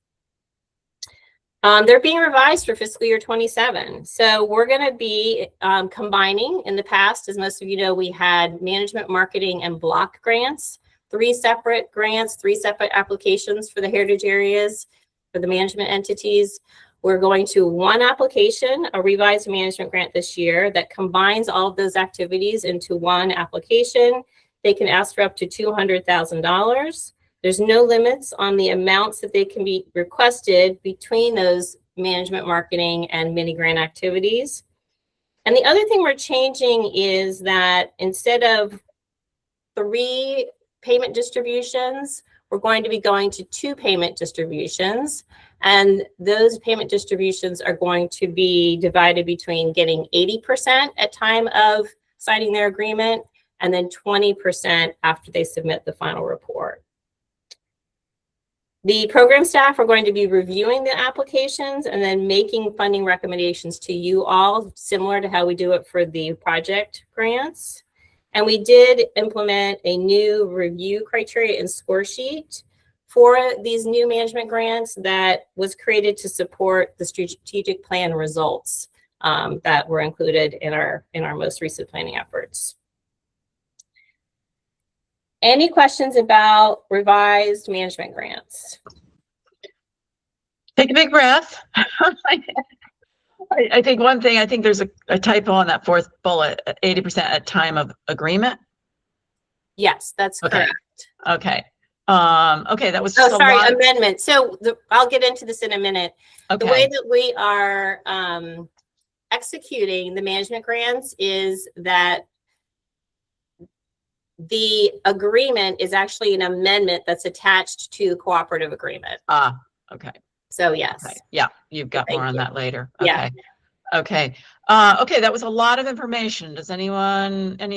They're being revised for fiscal year 27. So we're going to be combining. In the past, as most of you know, we had management, marketing, and block grants. 3 separate grants, 3 separate applications for the heritage areas, for the management entities. We're going to 1 application, a revised management grant this year that combines all of those activities into 1 application. They can ask for up to $200,000. There's no limits on the amounts that they can be requested between those management, marketing, and mini grant activities. And the other thing we're changing is that instead of 3 payment distributions, we're going to be going to 2 payment distributions. And those payment distributions are going to be divided between getting 80% at time of signing their agreement and then 20% after they submit the final report. The program staff are going to be reviewing the applications and then making funding recommendations to you all, similar to how we do it for the project grants. And we did implement a new review criteria and score sheet for these new management grants that was created to support the strategic plan results that were included in our most recent planning efforts. Any questions about revised management grants? Take a big breath. I think one thing, I think there's a typo on that 4th bullet, 80% at time of agreement. Yes, that's correct. Okay. Okay, that was just Oh, sorry, a lot. amendment. So I'll get into this in a minute. Okay. The way that we are executing the management grants is that the agreement is actually an amendment that's attached to the cooperative agreement. Okay. So yes. Okay. Yeah, you've got Thank more on you. that later. Yeah. Okay. Okay, that was a lot of information. Does any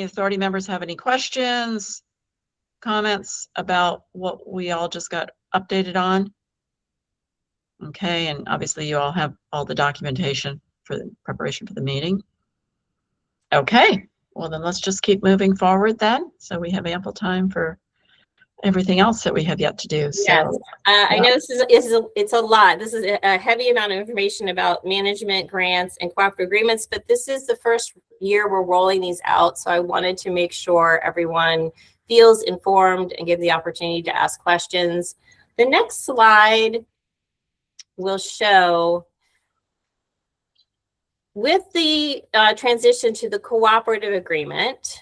authority members have any questions, comments about what we all just got updated on? Okay, and obviously you all have all the documentation for the preparation for the meeting. Okay, well then let's just keep moving forward then, so we have ample time for everything else that we have yet to do. So, Yes. I know it's a lot. This is a heavy amount of information about management grants and cooperative agreements, but this is the first year we're rolling these out. So I wanted to make sure everyone feels informed and give the opportunity to ask questions. The next slide will show, with the transition to the cooperative agreement,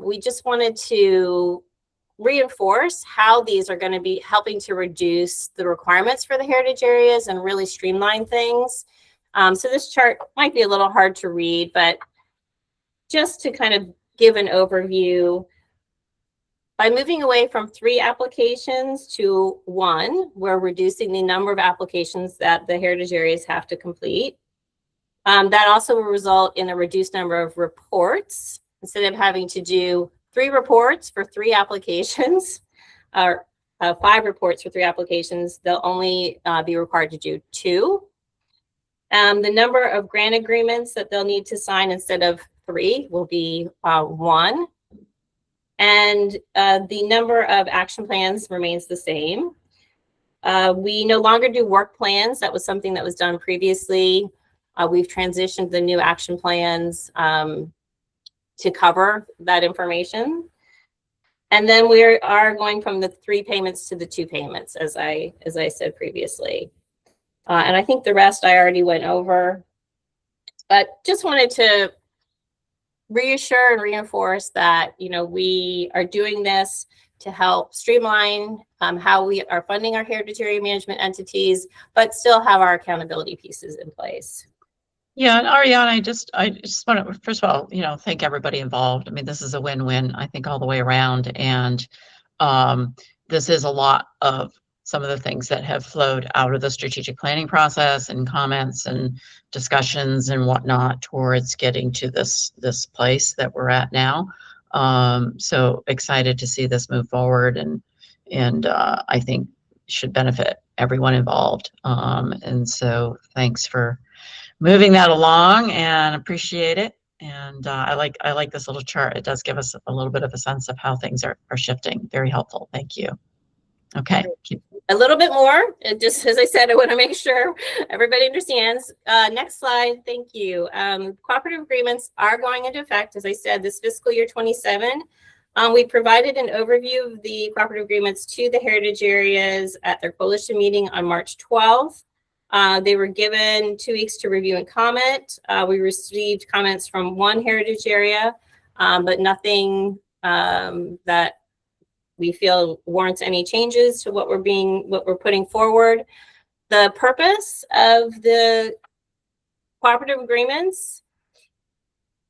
we just wanted to reinforce how these are going to be helping to reduce the requirements for the heritage areas and really streamline things. So this chart might be a little hard to read, but just to kind of give an overview, by moving away from 3 applications to 1, we're reducing the number of applications that the heritage areas have to complete. That also will result in a reduced number of reports. Instead of having to do 3 reports for 3 applications, or 5 reports for 3 applications, they'll only be required to do 2. The number of grant agreements that they'll need to sign instead of 3 will be 1. And the number of action plans remains the same. We no longer do work plans. That was something that was done previously. We've transitioned the new action plans to cover that information. And then we are going from the 3 payments to the 2 payments, as I said previously. And I think the rest I already went over, but just wanted to reassure and reinforce that, you know, we are doing this to help streamline how we are funding our heritage area management entities, but still have our accountability pieces in place. yeah, and Ariana, I just want to, first of all, you know, thank everybody involved. I mean, this is a win-win, I think, all the way around. And this is a lot of some of the things that have flowed out of the strategic planning process and comments and discussions and whatnot towards getting to this place that we're at now. So excited to see this move forward, and I think should benefit everyone involved. And so thanks for moving that along, and appreciate it. And I like this little chart. It does give us a little bit of a sense of how things are shifting. Very helpful. Thank you. Okay. A little bit more, just as I said, I want to make sure everybody understands. Next slide, thank you. Cooperative agreements are going into effect, as I said, this fiscal year 27. We provided an overview of the cooperative agreements to the heritage areas at their coalition meeting on March 12th. They were given 2 weeks to review and comment. We received comments from 1 heritage area, but nothing that we feel warrants any changes to what we're putting forward. The purpose of the cooperative agreements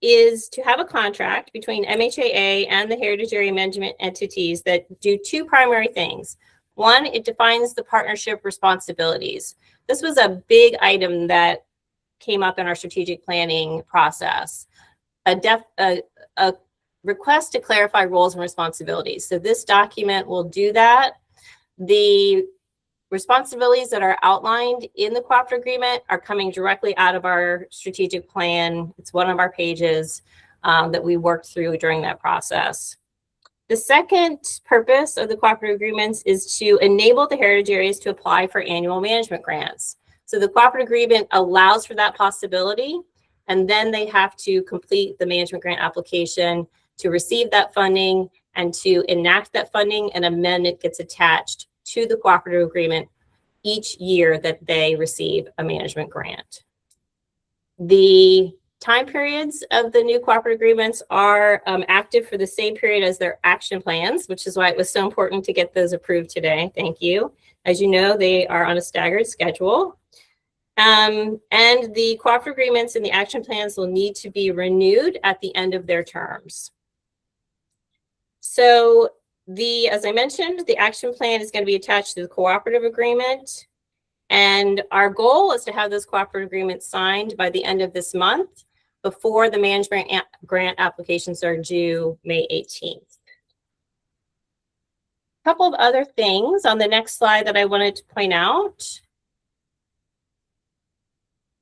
is to have a contract between MHAA and the Heritage Area Management entities that do two primary things. One, it defines the partnership responsibilities. This was a big item that came up in our strategic planning process. A request to clarify roles and responsibilities. So this document will do that. The responsibilities that are outlined in the cooperative agreement are coming directly out of our strategic plan. It's one of our pages that we worked through during that process. The second purpose of the cooperative agreements is to enable the heritage areas to apply for annual management grants. So the cooperative agreement allows for that possibility, and then they have to complete the management grant application to receive that funding and to enact that funding. An amendment gets attached to the cooperative agreement each year that they receive a management grant. The time periods of the new cooperative agreements are active for the same period as their action plans, which is why it was so important to get those approved today. Thank you. As you know, they are on a staggered schedule. And the cooperative agreements and the action plans will need to be renewed at the end of their terms. So as I mentioned, the action plan is going to be attached to the cooperative agreement. And our goal is to have those cooperative agreements signed by the end of this month before the management grant applications are due May 18th. A couple of other things on the next slide that I wanted to point out.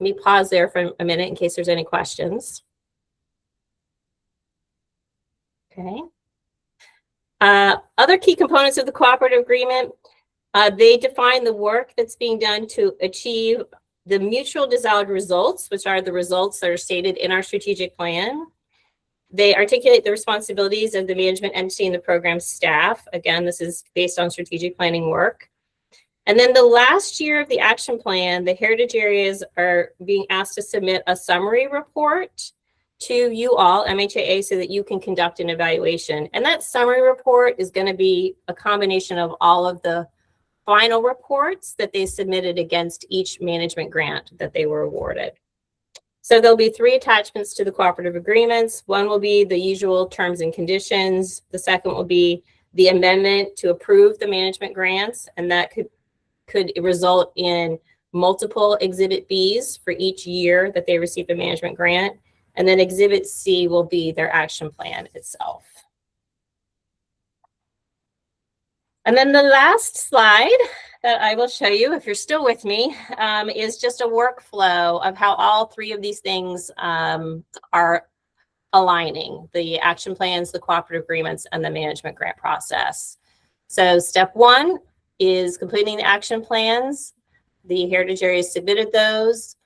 Let me pause there for a minute in case there's any questions. Okay. Other key components of the cooperative agreement, they define the work that's being done to achieve the mutual desired results, which are the results that are stated in our strategic plan. They articulate the responsibilities of the management entity and the program staff. Again, this is based on strategic planning work. And then the last year of the action plan, the heritage areas are being asked to submit a summary report to you all, MHAA, so that you can conduct an evaluation. And that summary report is going to be a combination of all of the final reports that they submitted against each management grant that they were awarded. So there'll be 3 attachments to the cooperative agreements. One will be the usual terms and conditions. The second will be the amendment to approve the management grants, and that could result in multiple Exhibit Bs for each year that they receive a management grant. And then Exhibit C will be their action plan itself. And then the last slide that I will show you, if you're still with me, is just a workflow of how all 3 of these things are aligning: the action plans, the cooperative agreements, and the management grant process. So step 1 is completing the action plans. The heritage areas submitted those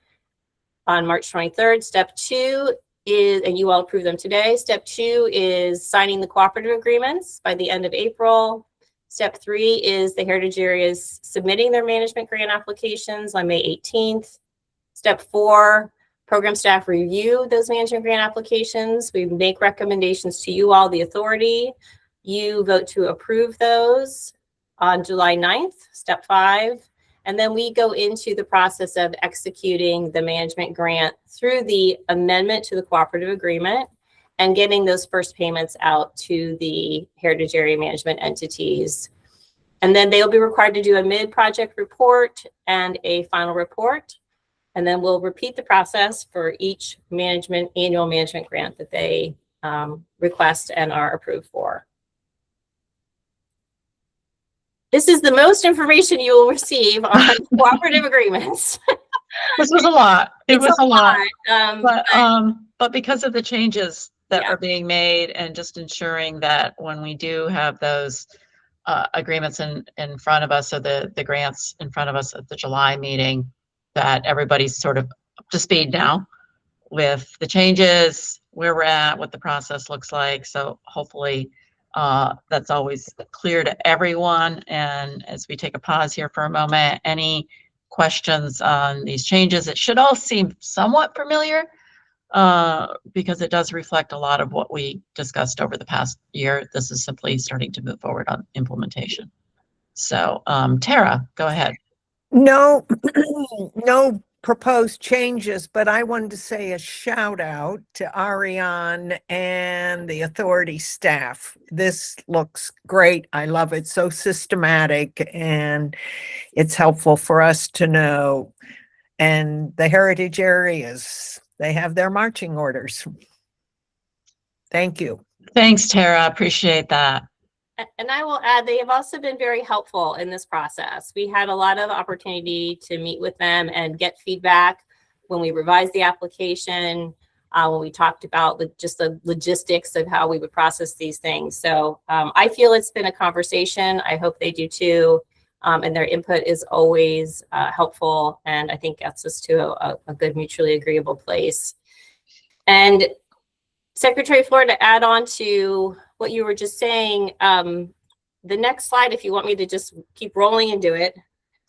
on March 23rd. Step 2 is, and you all approved them today. Step 2 is signing the cooperative agreements by the end of April. Step 3 is the heritage areas submitting their management grant applications on May 18th. Step 4, program staff review those management grant applications. We make recommendations to you all, the authority. You vote to approve those on July 9th, step 5. And then we go into the process of executing the management grant through the amendment to the cooperative agreement and getting those first payments out to the heritage area management entities. And then they'll be required to do a mid-project report and a final report. And then we'll repeat the process for each annual management grant that they request and are approved for. This is the most information you will receive on cooperative agreements. This was a lot. It was a lot. But because of the changes that are being made and just ensuring that when we do have those agreements in front of us, or the grants in front of us at the July meeting, that everybody's sort of up to speed now with the changes, where we're at, what the process looks like. So hopefully that's always clear to everyone. And as we take a pause here for a moment, any questions on these changes? It should all seem somewhat familiar because it does reflect a lot of what we discussed over the past year. This is simply starting to move forward on implementation. So, Tara, go ahead. No, no proposed changes, but I wanted to say a shout out to Ariane and the authority staff. This looks great. I love it. So systematic, and it's helpful for us to know. And the heritage areas, they have their marching orders. Thank you. Thanks, Tara. Appreciate that. And I will add, they have also been very helpful in this process. We had a lot of opportunity to meet with them and get feedback when we revised the application, when we talked about just the logistics of how we would process these things. So I feel it's been a conversation. I hope they do too. And their input is always helpful, and I think gets us to a good mutually agreeable place. And Secretary Flora, to add on to what you were just saying, the next slide, if you want me to just keep rolling and do it.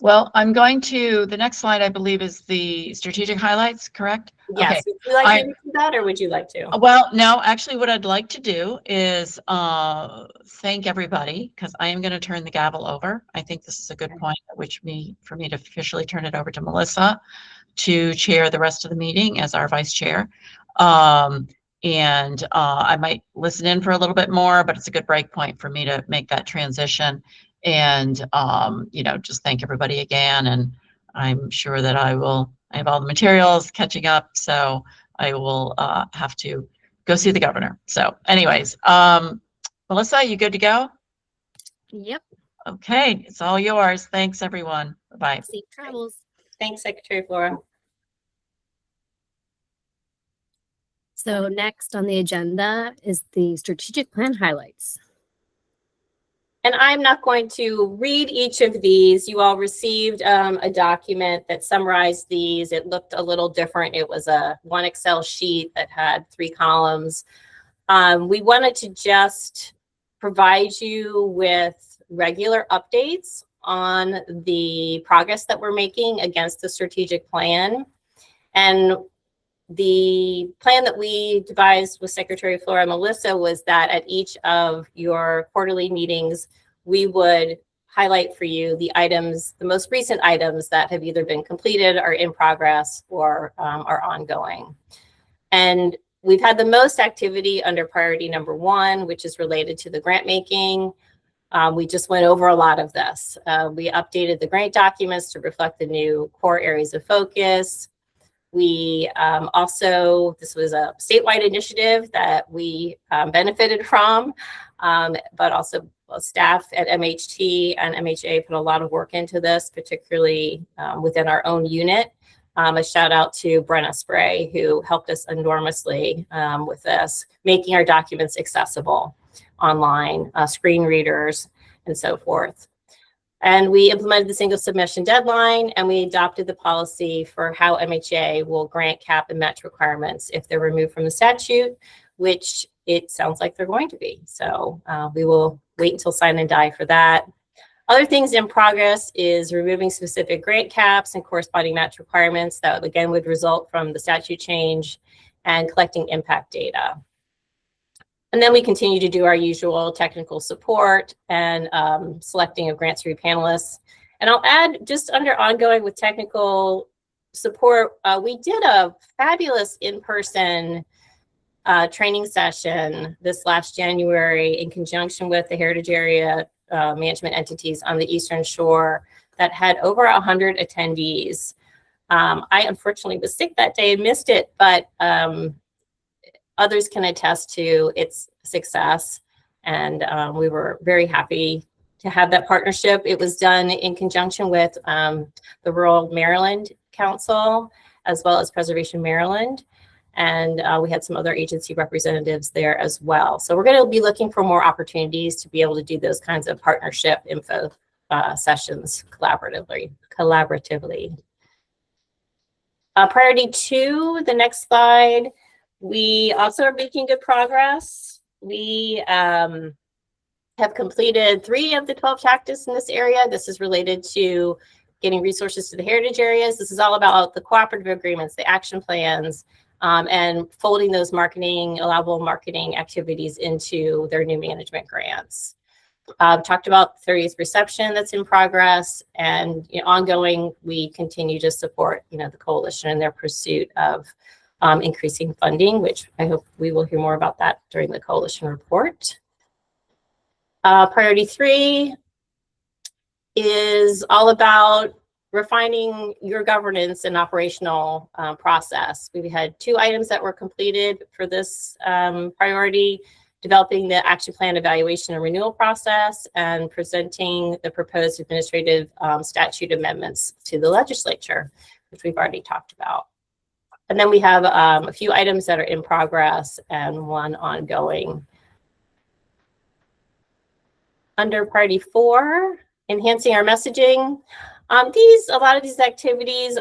Well, I'm going to, the next slide, I believe, is the strategic highlights, correct? Yes. Okay. Would you like me to do that, or would you like to? Well, no, actually what I'd like to do is thank everybody, because I am going to turn the gavel over. I think this is a good point at which for me to officially turn it over to Melissa to chair the rest of the meeting as our vice chair. And I might listen in for a little bit more, but it's a good break point for me to make that transition and, you know, just thank everybody again. And I'm sure that I have all the materials catching up, so I will have to go see the governor. So anyways, Melissa, you good to go? Yep. Okay, it's all yours. Thanks, everyone. Bye-bye. Safe travels. Thanks, Secretary Flora. So next on the agenda is the strategic plan highlights. And I'm not going to read each of these. You all received a document that summarized these. It looked a little different. It was one Excel sheet that had 3 columns. We wanted to just provide you with regular updates on the progress that we're making against the strategic plan. And the plan that we devised with Secretary Flora and Melissa was that at each of your quarterly meetings, we would highlight for you the items, the most recent items that have either been completed, are in progress, or are ongoing. And we've had the most activity under priority number 1, which is related to the grant making. We just went over a lot of this. We updated the grant documents to reflect the new core areas of focus. We also, this was a statewide initiative that we benefited from, but also staff at MHT and MHA put a lot of work into this, particularly within our own unit. A shout out to Brenna Spray, who helped us enormously with this, making our documents accessible online, screen readers, and so forth. And we implemented the single submission deadline, and we adopted the policy for how MHA will grant cap and match requirements if they're removed from the statute, which it sounds like they're going to be. So we will wait until sign and die for that. Other things in progress is removing specific grant caps and corresponding match requirements that again would result from the statute change, and collecting impact data. And then we continue to do our usual technical support and selecting of grants through panelists. And I'll add, just under ongoing with technical support, we did a fabulous in-person training session this last January in conjunction with the Heritage Area management entities on the Eastern Shore that had over 100 attendees. I unfortunately was sick that day and missed it, but others can attest to its success. And we were very happy to have that partnership. It was done in conjunction with the Rural Maryland Council, as well as Preservation Maryland. And we had some other agency representatives there as well. So we're going to be looking for more opportunities to be able to do those kinds of partnership info sessions collaboratively. Priority 2, the next slide. We also are making good progress. We have completed 3 of the 12 tactics in this area. This is related to getting resources to the heritage areas. This is all about the cooperative agreements, the action plans, and folding those allowable marketing activities into their new management grants. Talked about 30th reception that's in progress, and ongoing, we continue to support the coalition in their pursuit of increasing funding, which I hope we will hear more about that during the coalition report. Priority 3 is all about refining your governance and operational process. We had 2 items that were completed for this priority: developing the action plan evaluation and renewal process, and presenting the proposed administrative statute amendments to the legislature, which we've already talked about. And then we have a few items that are in progress and 1 ongoing. Under priority 4, enhancing our messaging. A lot of these activities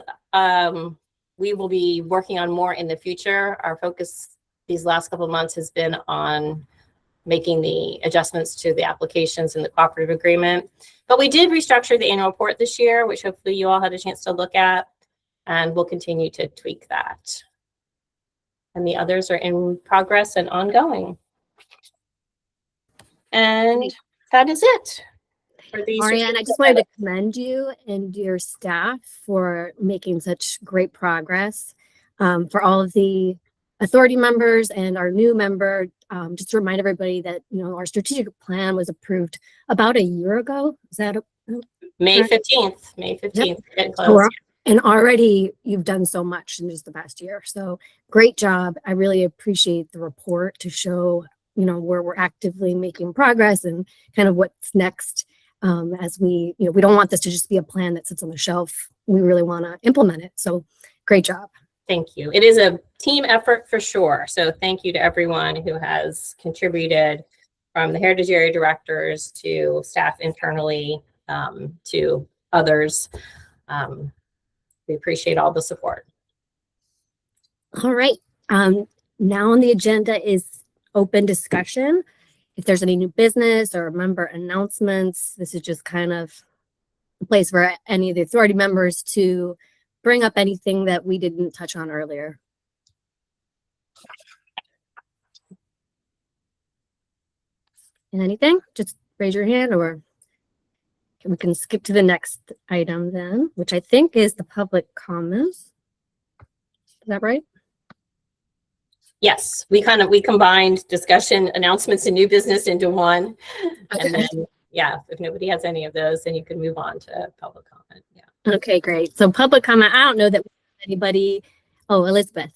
we will be working on more in the future. Our focus these last couple of months has been on making the adjustments to the applications and the cooperative agreement. But we did restructure the annual report this year, which hopefully you all had a chance to look at, and we'll continue to tweak that. And the others are in progress and ongoing. And that is it. Ariane, I just wanted to commend you and your staff for making such great progress. For all of the authority members and our new member, just to remind everybody that our strategic plan was approved about a year ago. Is that May 15th? May 15th. Yep. And already you've done so much in just the past year. So great job. I really appreciate the report to show where we're actively making progress and kind of what's next. As we don't want this to just be a plan that sits on the shelf. We really want to implement it. So great job. Thank you. It is a team effort for sure. So thank you to everyone who has contributed, from the Heritage Area directors to staff internally to others. We appreciate all the support. All right. Now on the agenda is open discussion. If there's any new business or member announcements, this is just kind of a place for any of the authority members to bring up anything that we didn't touch on earlier. And anything? Just raise your hand, or we can skip to the next item then, which I think is the public comments. Is that right? Yes, we combined discussion, announcements, and new business into one. Okay. And then, if nobody has any of those, then you can move on to public comment. Yeah. Okay, great. So public comment, I don't know that anybody. Oh, Elizabeth.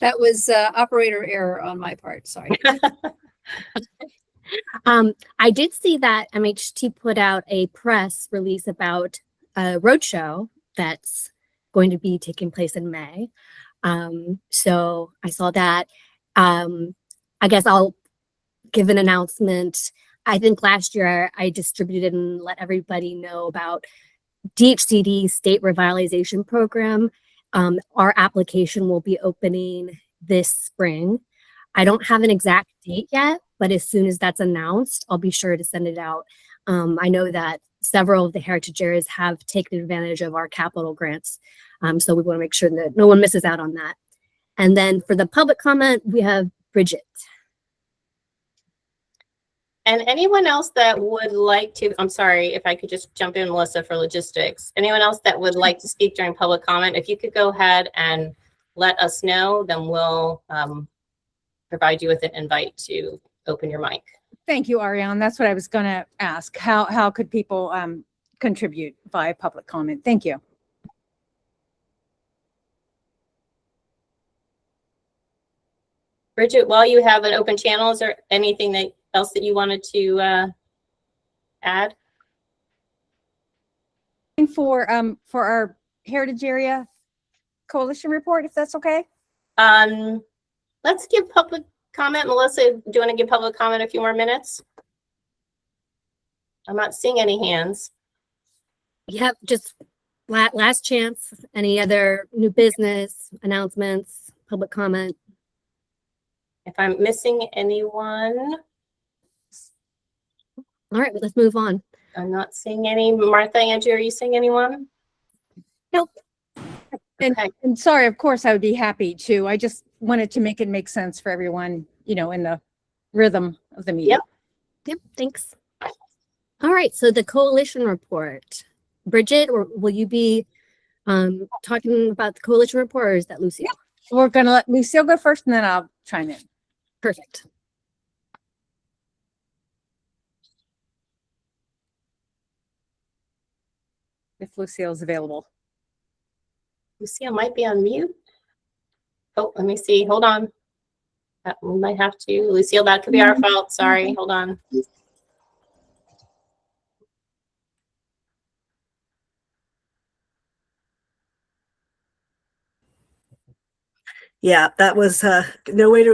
That was operator error on my part. Sorry. I did see that MHT put out a press release about a roadshow that's going to be taking place in May. So I saw that. I guess I'll give an announcement. I think last year I distributed and let everybody know about DHCD State Revitalization Program. Our application will be opening this spring. I don't have an exact date yet, but as soon as that's announced, I'll be sure to send it out. I know that several of the heritage areas have taken advantage of our capital grants. So we want to make sure that no one misses out on that. And then for the public comment, we have Bridget. And anyone else that would like to, I'm sorry, if I could just jump in, Melissa, for logistics. Anyone else that would like to speak during public comment, if you could go ahead and let us know, then we'll provide you with an invite to open your mic. Thank you, Ariane. That's what I was going to ask. How could people contribute via public comment? Thank you. Bridget, while you have an open channel, is there anything else that you wanted to add? For our Heritage Area Coalition report, if that's okay. Let's give public comment. Melissa, do you want to give public comment a few more minutes? I'm not seeing any hands. Yep, just last chance. Any other new business announcements, public comment? If I'm missing anyone. All right, let's move on. I'm not seeing any. Martha, Andrew, are you seeing anyone? Nope. Okay. And sorry, of course, I would be happy to. I just wanted to make it make sense for everyone, in the rhythm of the meeting. Yep. Yep, thanks. All right, so the coalition report. Bridget, or will you be talking about the coalition report, or is that Lucy? Yep. We're gonna let Lucille go first and then I'll chime in. Perfect. If Lucille's available. Lucia might be on mute. Oh, let me see. Hold on. We might have to. Lucille, that could be our fault. Sorry. Hold on. Yeah, that was no way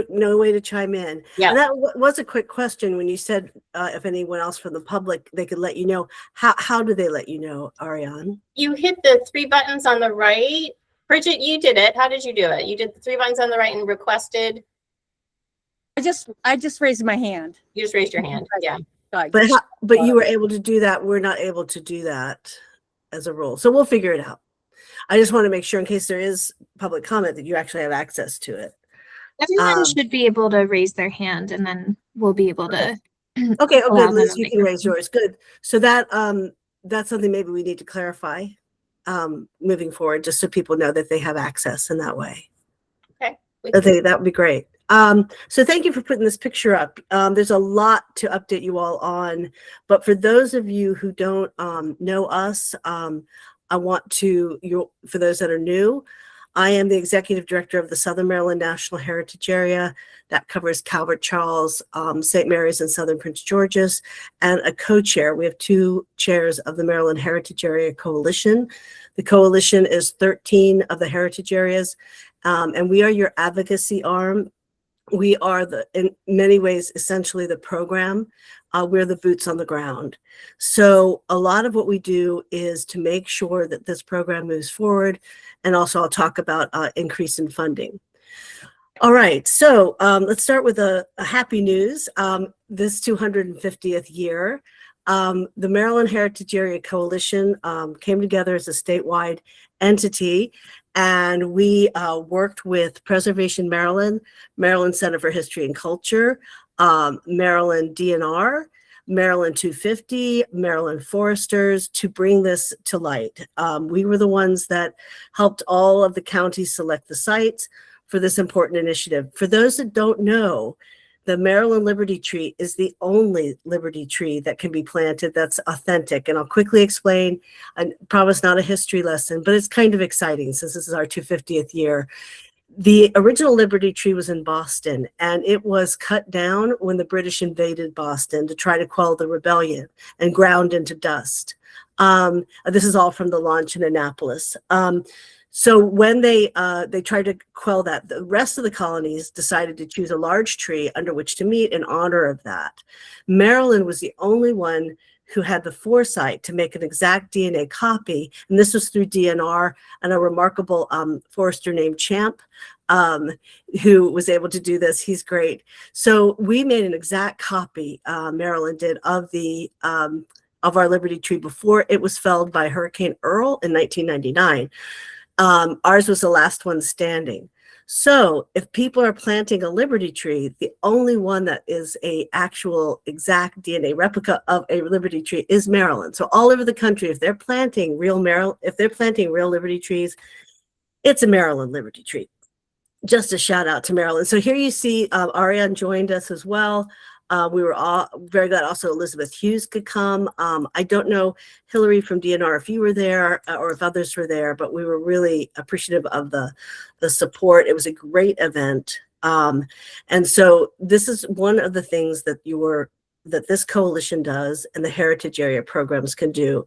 to chime in. Yeah. And that was a quick question when you said if anyone else from the public they could let you know. How do they let you know, Ariane? You hit the 3 buttons on the right. Bridget, you did it. How did you do it? You did the 3 buttons on the right and requested. I just raised my hand. You just raised your hand. Yeah. But you were able to do that. We're not able to do that as a rule. So we'll figure it out. I just want to make sure in case there is public comment that you actually have access to it. Everyone should be able to raise their hand and then we'll be able to. Okay. Oh, allow good, them Liz, to you make can their raise yours. Good. So that's something maybe we need to clarify moving forward, just so people know that they have access in that way. Okay. That would be great. So thank you for putting this picture up. There's a lot to update you all on, but for those of you who don't know us, I want to, for those that are new, I am the executive director of the Southern Maryland National Heritage Area that covers Calvert Charles, St. Mary's, and Southern Prince George's, and a co-chair. We have 2 chairs of the Maryland Heritage Area Coalition. The coalition is 13 of the heritage areas, and we are your advocacy arm. We are in many ways, essentially the program. We're the boots on the ground. So a lot of what we do is to make sure that this program moves forward. And also I'll talk about increase in funding. All right, so let's start with a happy news. This 250th year, the Maryland Heritage Area Coalition came together as a statewide entity, and we worked with Preservation Maryland, Maryland Center for History and Culture, Maryland DNR, Maryland 250, Maryland Foresters to bring this to light. We were the ones that helped all of the counties select the sites for this important initiative. For those that don't know, the Maryland Liberty Tree is the only Liberty tree that can be planted that's authentic. And I'll quickly explain. I promise not a history lesson, but it's kind of exciting since this is our 250th year. The original Liberty Tree was in Boston, and it was cut down when the British invaded Boston to try to quell the rebellion and ground into dust. This is all from the launch in Annapolis. So when they tried to quell that, the rest of the colonies decided to choose a large tree under which to meet in honor of that. Maryland was the only one who had the foresight to make an exact DNA copy, and this was through DNR and a remarkable forester named Champ, who was able to do this. He's great. So we made an exact copy, Maryland did, of our Liberty Tree before it was felled by Hurricane Earl in 1999. Ours was the last one standing. So if people are planting a Liberty Tree, the only one that is a actual exact DNA replica of a Liberty Tree is Maryland. So all over the country, if they're planting real Liberty trees, it's a Maryland Liberty Tree. Just a shout out to Maryland. So here you see Ariane joined us as well. We were all very glad also Elizabeth Hughes could come. I don't know, Hillary from DNR, if you were there or if others were there, but we were really appreciative of the support. It was a great event. And so this is one of the things that this coalition does and the heritage area programs can do.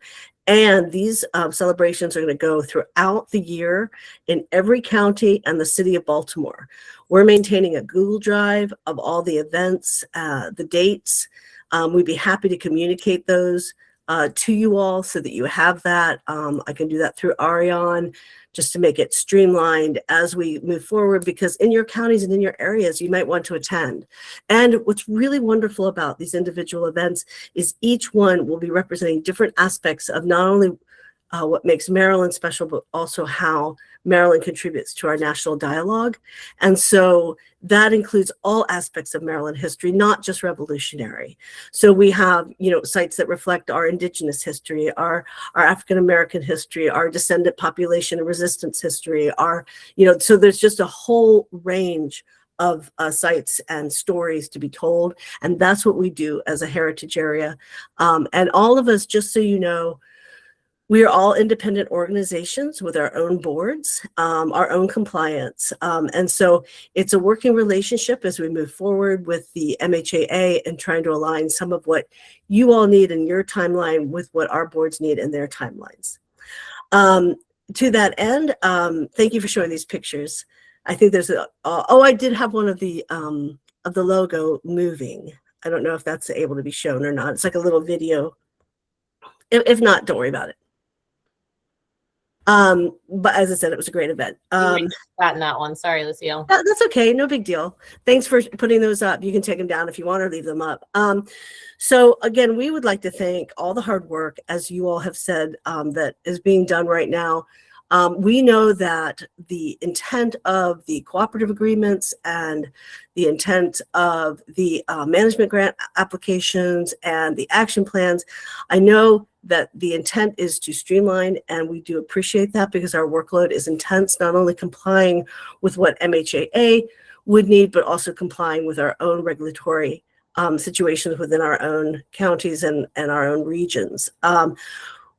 And these celebrations are going to go throughout the year in every county and the city of Baltimore. We're maintaining a Google Drive of all the events, the dates. We'd be happy to communicate those to you all so that you have that. I can do that through Ariane just to make it streamlined as we move forward, because in your counties and in your areas, you might want to attend. And what's really wonderful about these individual events is each one will be representing different aspects of not only what makes Maryland special, but also how Maryland contributes to our national dialogue. And so that includes all aspects of Maryland history, not just revolutionary. So we have, sites that reflect our indigenous history, our African-American history, our descendant population and resistance history, so there's just a whole range of sites and stories to be told. And that's what we do as a heritage area. And all of us, just so you know, we are all independent organizations with our own boards, our own compliance. And so it's a working relationship as we move forward with the MHAA and trying to align some of what you all need in your timeline with what our boards need in their timelines. To that end, thank you for showing these pictures. I think there's I did have one of the logo moving. I don't know if that's able to be shown or not. It's like a little video. If not, don't worry about it. But as I said, it was a great event. Gotten that one. Sorry, Lucille. That's okay. No big deal. Thanks for putting those up. You can take them down if you want or leave them up. So again, we would like to thank all the hard work, as you all have said, that is being done right now. We know that the intent of the cooperative agreements and the intent of the management grant applications and the action plans, I know that the intent is to streamline, and we do appreciate that because our workload is intense, not only complying with what MHAA would need, but also complying with our own regulatory situations within our own counties and our own regions.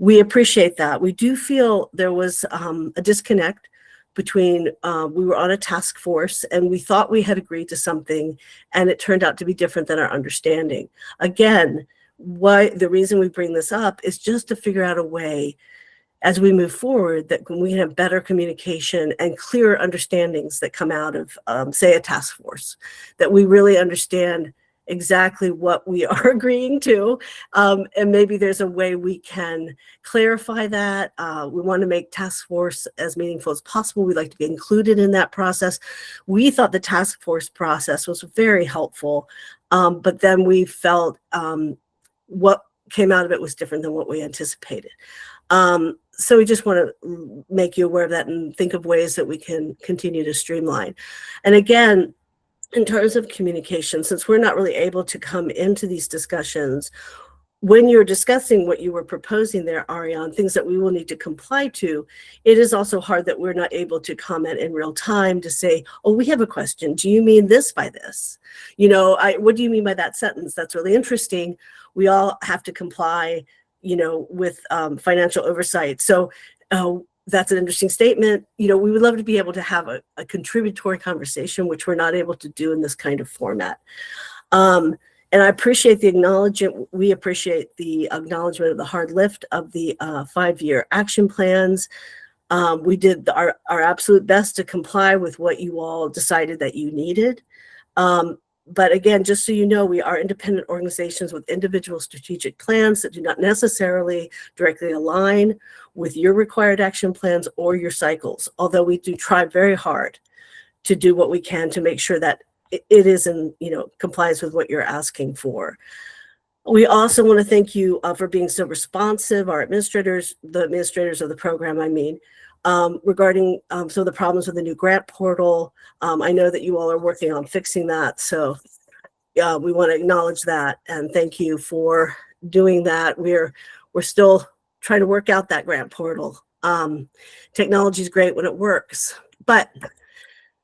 We appreciate that. We do feel there was a disconnect between, we were on a task force and we thought we had agreed to something and it turned out to be different than our understanding. Again, the reason we bring this up is just to figure out a way as we move forward that we can have better communication and clearer understandings that come out of, say, a task force, that we really understand exactly what we are agreeing to. And maybe there's a way we can clarify that. We want to make task force as meaningful as possible. We'd like to be included in that process. We thought the task force process was very helpful, but then we felt what came out of it was different than what we anticipated. So we just want to make you aware of that and think of ways that we can continue to streamline. And again, in terms of communication, since we're not really able to come into these discussions, when you're discussing what you were proposing there, Ariane, things that we will need to comply to, it is also hard that we're not able to comment in real time to say, oh, we have a question. Do you mean this by this? What do you mean by that sentence? That's really interesting. We all have to comply, with financial oversight. So that's an interesting statement. We would love to be able to have a contributory conversation, which we're not able to do in this kind of format. And I appreciate the acknowledgement. We appreciate the acknowledgement of the hard lift of the 5-year action plans. We did our absolute best to comply with what you all decided that you needed. But again, just so you know, we are independent organizations with individual strategic plans that do not necessarily directly align with your required action plans or your cycles, although we do try very hard to do what we can to make sure that it is in compliance with what you're asking for. We also want to thank you for being so responsive, our administrators, the administrators of the program, regarding some of the problems with the new grant portal. I know that you all are working on fixing that. So we want to acknowledge that and thank you for doing that. We're still trying to work out that grant portal. Technology is great when it works, but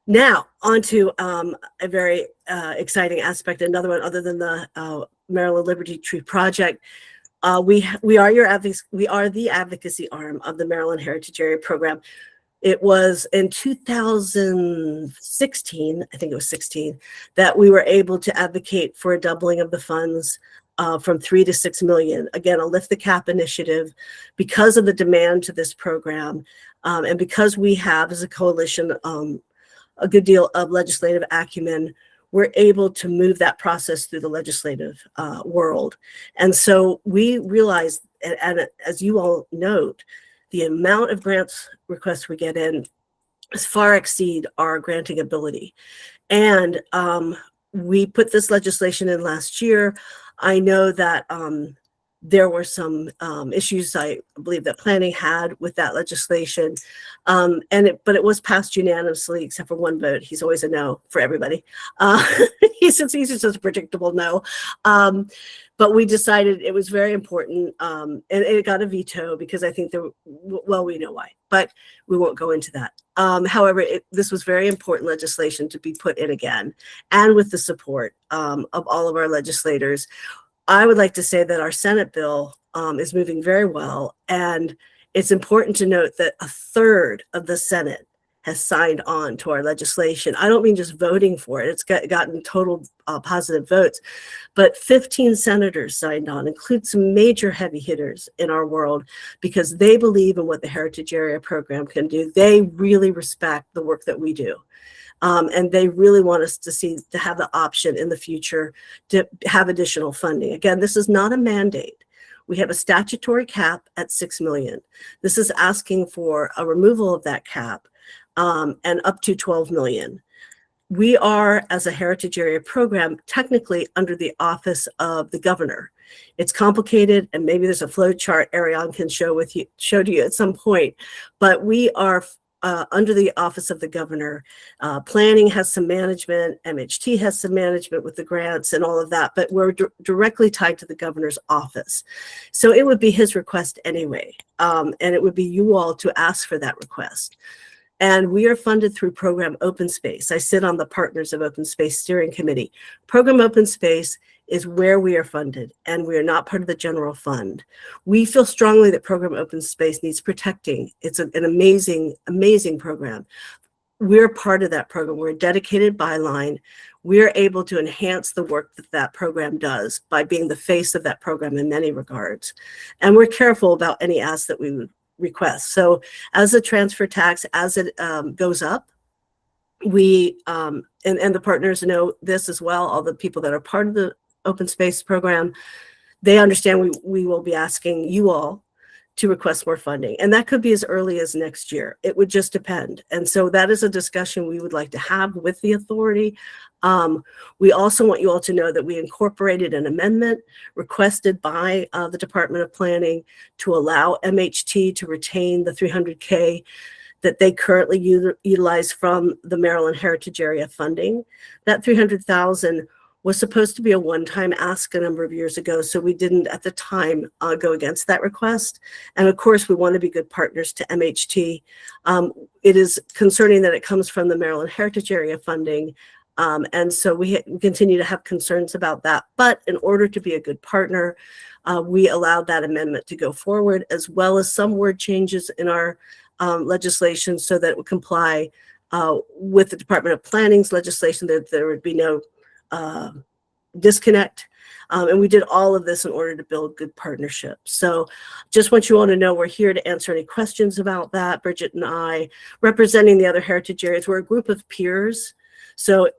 now onto a very exciting aspect, another one other than the Maryland Liberty Tree Project. We are the advocacy arm of the Maryland Heritage Area Program. It was in 2016, I think it was 16, that we were able to advocate for a doubling of the funds from 3 to 6 million. Again, a lift the cap initiative because of the demand to this program. And because we have, as a coalition, a good deal of legislative acumen, we're able to move that process through the legislative world. And so we realized, and as you all note, the amount of grants requests we get in far exceed our granting ability. And we put this legislation in last year. I know that there were some issues I believe that planning had with that legislation. But it was passed unanimously except for one vote. He's always a no for everybody. He's just a predictable no. But we decided it was very important, and it got a veto because I think we know why, but we won't go into that. However, this was very important legislation to be put in again, and with the support of all of our legislators. I would like to say that our Senate bill is moving very well, and it's important to note that a third of the Senate has signed on to our legislation. I don't mean just voting for it. It's gotten total positive votes, but 15 senators signed on, include some major heavy hitters in our world, because they believe in what the Heritage Area Program can do. They really respect the work that we do. And they really want us to have the option in the future to have additional funding. Again, this is not a mandate. We have a statutory cap at 6 million. This is asking for a removal of that cap and up to 12 million. We are, as a Heritage Area Program, technically under the office of the governor. It's complicated, and maybe there's a flow chart Ariane can show to you at some point, but we are under the office of the governor. Planning has some management, MHT has some management with the grants and all of that, but we're directly tied to the governor's office. So it would be his request anyway, and it would be you all to ask for that request. And we are funded through Program Open Space. I sit on the Partners of Open Space Steering Committee. Program Open Space is where we are funded, and we are not part of the general fund. We feel strongly that Program Open Space needs protecting. It's an amazing, amazing program. We're part of that program. We're a dedicated byline. We're able to enhance the work that program does by being the face of that program in many regards. And we're careful about any ask that we would request. So as the transfer tax, as it goes up, we, and the partners know this as well, all the people that are part of the open space program, they understand we will be asking you all to request more funding. And that could be as early as next year. It would just depend. And so that is a discussion we would like to have with the authority. We also want you all to know that we incorporated an amendment requested by the Department of Planning to allow MHT to retain the $300K that they currently utilize from the Maryland Heritage Area funding. That $300,000 was supposed to be a one-time ask a number of years ago, so we didn't at the time go against that request. And of course, we want to be good partners to MHT. It is concerning that it comes from the Maryland Heritage Area funding, and so we continue to have concerns about that. But in order to be a good partner, we allowed that amendment to go forward, as well as some word changes in our legislation so that it would comply with the Department of Planning's legislation, that there would be no disconnect. And we did all of this in order to build good partnerships. So just want you all to know we're here to answer any questions about that. Bridget and I, representing the other heritage areas, we're a group of peers. So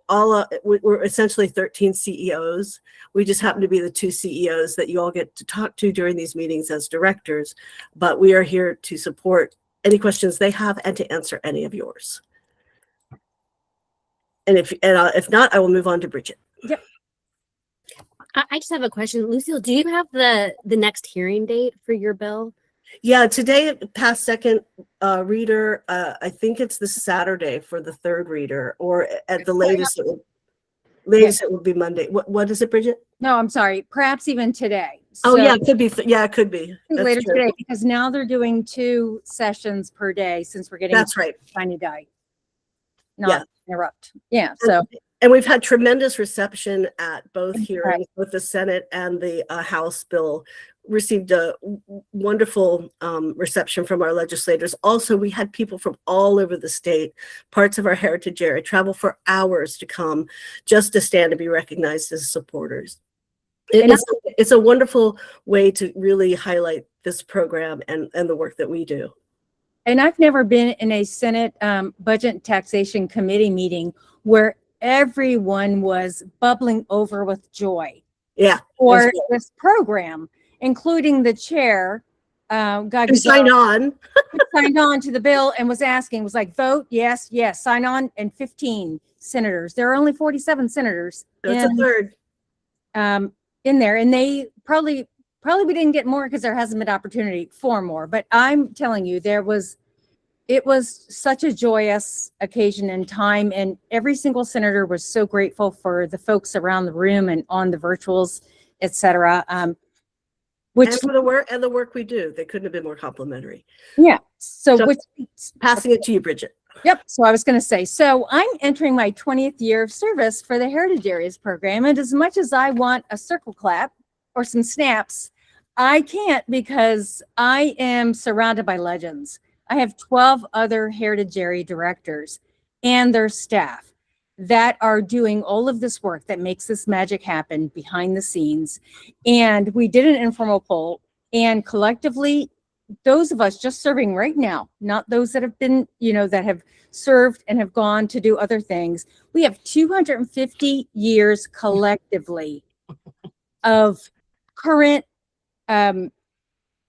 we're essentially 13 CEOs. We just happen to be the 2 CEOs that you all get to talk to during these meetings as directors, but we are here to support any questions they have and to answer any of yours. And if not, I will move on to Bridget. Yep. I just have a question. Lucille, do you have the next hearing date for your bill? Yeah, today past second reader. I think it's this Saturday for the third reader, or at the latest, it would be Monday. What is it, Bridget? No, I'm sorry. Perhaps even today. Oh yeah, it could be. Yeah, it could be. That's Later true. today, because now they're doing 2 sessions per day since we're getting That's right. tiny die. Not interrupt. Yeah. So. And we've had tremendous reception at both hearings, both the Senate and the House bill received a wonderful reception from our legislators. Also, we had people from all over the state, parts of our heritage area, travel for hours to come just to stand and be recognized as supporters. It's a wonderful way to really highlight this program and the work that we do. And I've never been in a Senate Budget and Taxation Committee meeting where everyone was bubbling over with joy. Yeah. For this program, including the chair, who signed on. signed on to the bill and was like, vote, yes, yes, sign on, and 15 senators. There are only 47 senators. That's a third. In there, and they probably probably we didn't get more because there hasn't been opportunity for more, but I'm telling you, it was such a joyous occasion and time, and every single senator was so grateful for the folks around the room and on the virtuals, et cetera. Which And for the work we do, they couldn't have been more complimentary. yeah. So Just which passing it to you, Bridget. Yep. So I was going to say, so I'm entering my 20th year of service for the Heritage Areas program. And as much as I want a circle clap or some snaps, I can't because I am surrounded by legends. I have 12 other Heritage Area directors and their staff that are doing all of this work that makes this magic happen behind the scenes. And we did an informal poll, and collectively, those of us just serving right now, not those that have been, that have served and have gone to do other things, we have 250 years collectively of current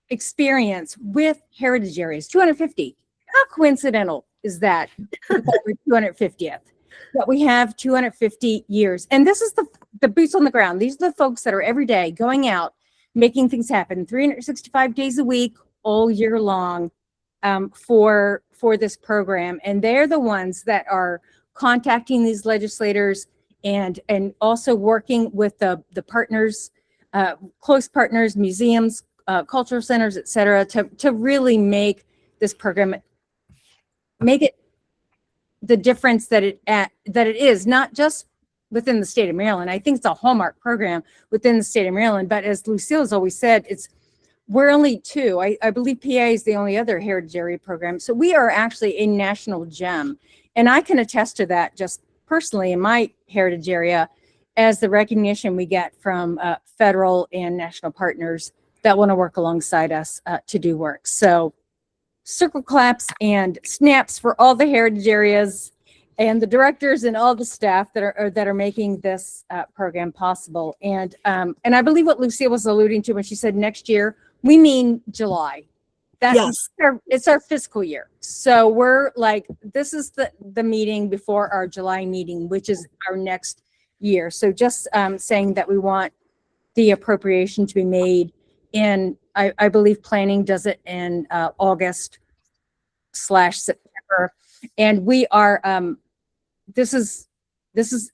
experience with heritage areas. 250. How coincidental is that? 250th. That we have 250 years. And this is the boots on the ground. These are the folks that are every day going out, making things happen 365 days a week, all year long, for this program. And they're the ones that are contacting these legislators and also working with the partners, close partners, museums, cultural centers, et cetera, to really make this program, make it the difference that it is, not just within the state of Maryland. I think it's a hallmark program within the state of Maryland, but as Lucille has always said, we're only two. I believe PA is the only other heritage area program. So we are actually a national gem. And I can attest to that just personally in my heritage area as the recognition we get from federal and national partners that want to work alongside us to do work. So circle claps and snaps for all the heritage areas and the directors and all the staff that are making this program possible. And I believe what Lucille was alluding to when she said next year, we mean July. Yes. It's our fiscal year. So we're like, this is the meeting before our July meeting, which is our next year. So just saying that we want the appropriation to be made in, I believe planning does it in August/September. And we are, this is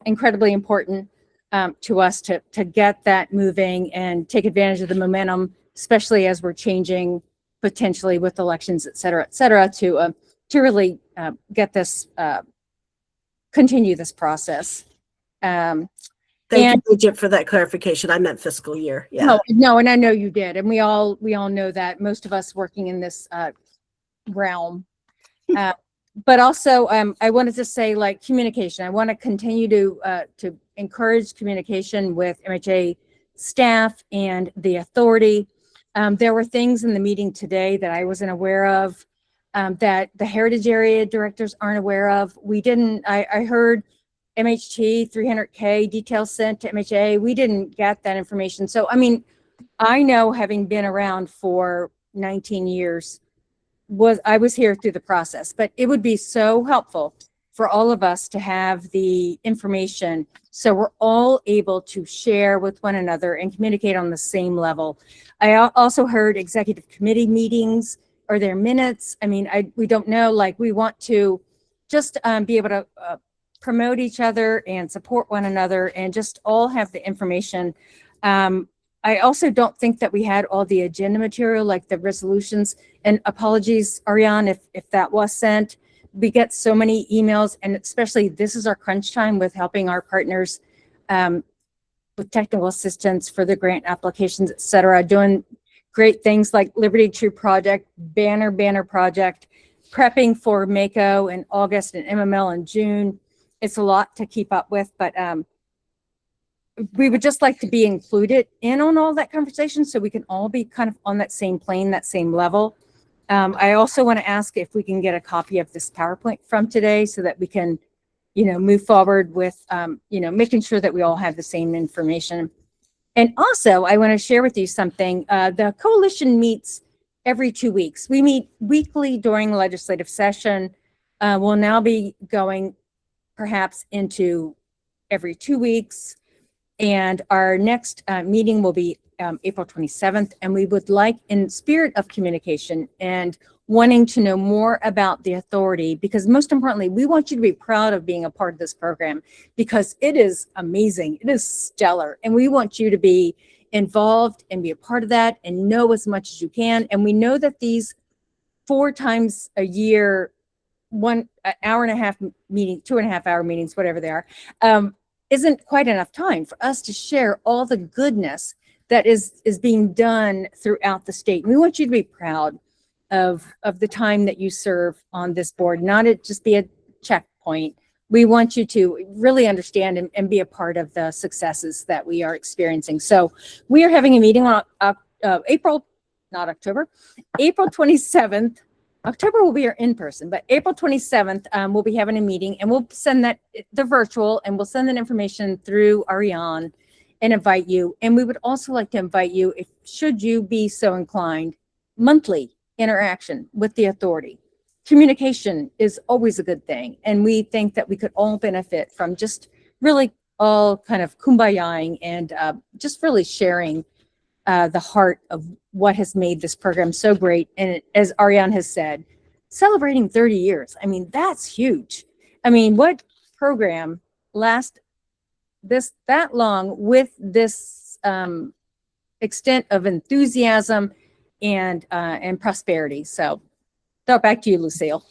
incredibly important to us to get that moving and take advantage of the momentum, especially as we're changing potentially with elections, et cetera, to really get this, continue this process. Thank you, Bridget, for that clarification. I meant fiscal year. Yeah. No, and I know you did. And we all know that, most of us working in this realm. But also, I wanted to say, like, communication. I want to continue to encourage communication with MHA staff and the authority. There were things in the meeting today that I wasn't aware of, that the heritage area directors aren't aware of. I heard MHT 300K details sent to MHA. We didn't get that information. So, I mean, I know, having been around for 19 years, I was here through the process, but it would be so helpful for all of us to have the information so we're all able to share with one another and communicate on the same level. I also heard executive committee meetings or their minutes. I mean, we don't know, like, we want to just be able to promote each other and support one another and just all have the information. I also don't think that we had all the agenda material, like the resolutions, and apologies, Ariane, if that was sent. We get so many emails, and especially this is our crunch time with helping our partners with technical assistance for the grant applications, et cetera, doing great things like Liberty True Project, Banner Project, prepping for MACO in August and MML in June. It's a lot to keep up with, but we would just like to be included in on all that conversation so we can all be kind of on that same plane, that same level. I also want to ask if we can get a copy of this PowerPoint from today so that we can, move forward with, making sure that we all have the same information. And also, I want to share with you something. The coalition meets every 2 weeks. We meet weekly during legislative session. We'll now be going perhaps into every 2 weeks. And our next meeting will be April 27th. And we would like, in spirit of communication and wanting to know more about the authority, because most importantly, we want you to be proud of being a part of this program because it is amazing. It is stellar. And we want you to be involved and be a part of that and know as much as you can. And we know that these 4 times a year, 1 hour and a half meeting, 2.5 hour meetings, whatever they are, isn't quite enough time for us to share all the goodness that is being done throughout the state. We want you to be proud of the time that you serve on this board, not it just be a checkpoint. We want you to really understand and be a part of the successes that we are experiencing. So we are having a meeting on April 27th. October will be our in-person, but April 27th, we'll be having a meeting and we'll send that, the virtual, and we'll send that information through Ariane and invite you. And we would also like to invite you, if should you be so inclined, monthly interaction with the authority. Communication is always a good thing. And we think that we could all benefit from just really all kind of kumbayaing and just really sharing the heart of what has made this program so great. And as Ariane has said, celebrating 30 years. I mean, that's huge. I mean, what program lasts that long with this extent of enthusiasm and prosperity? So throw it back to you, Lucille.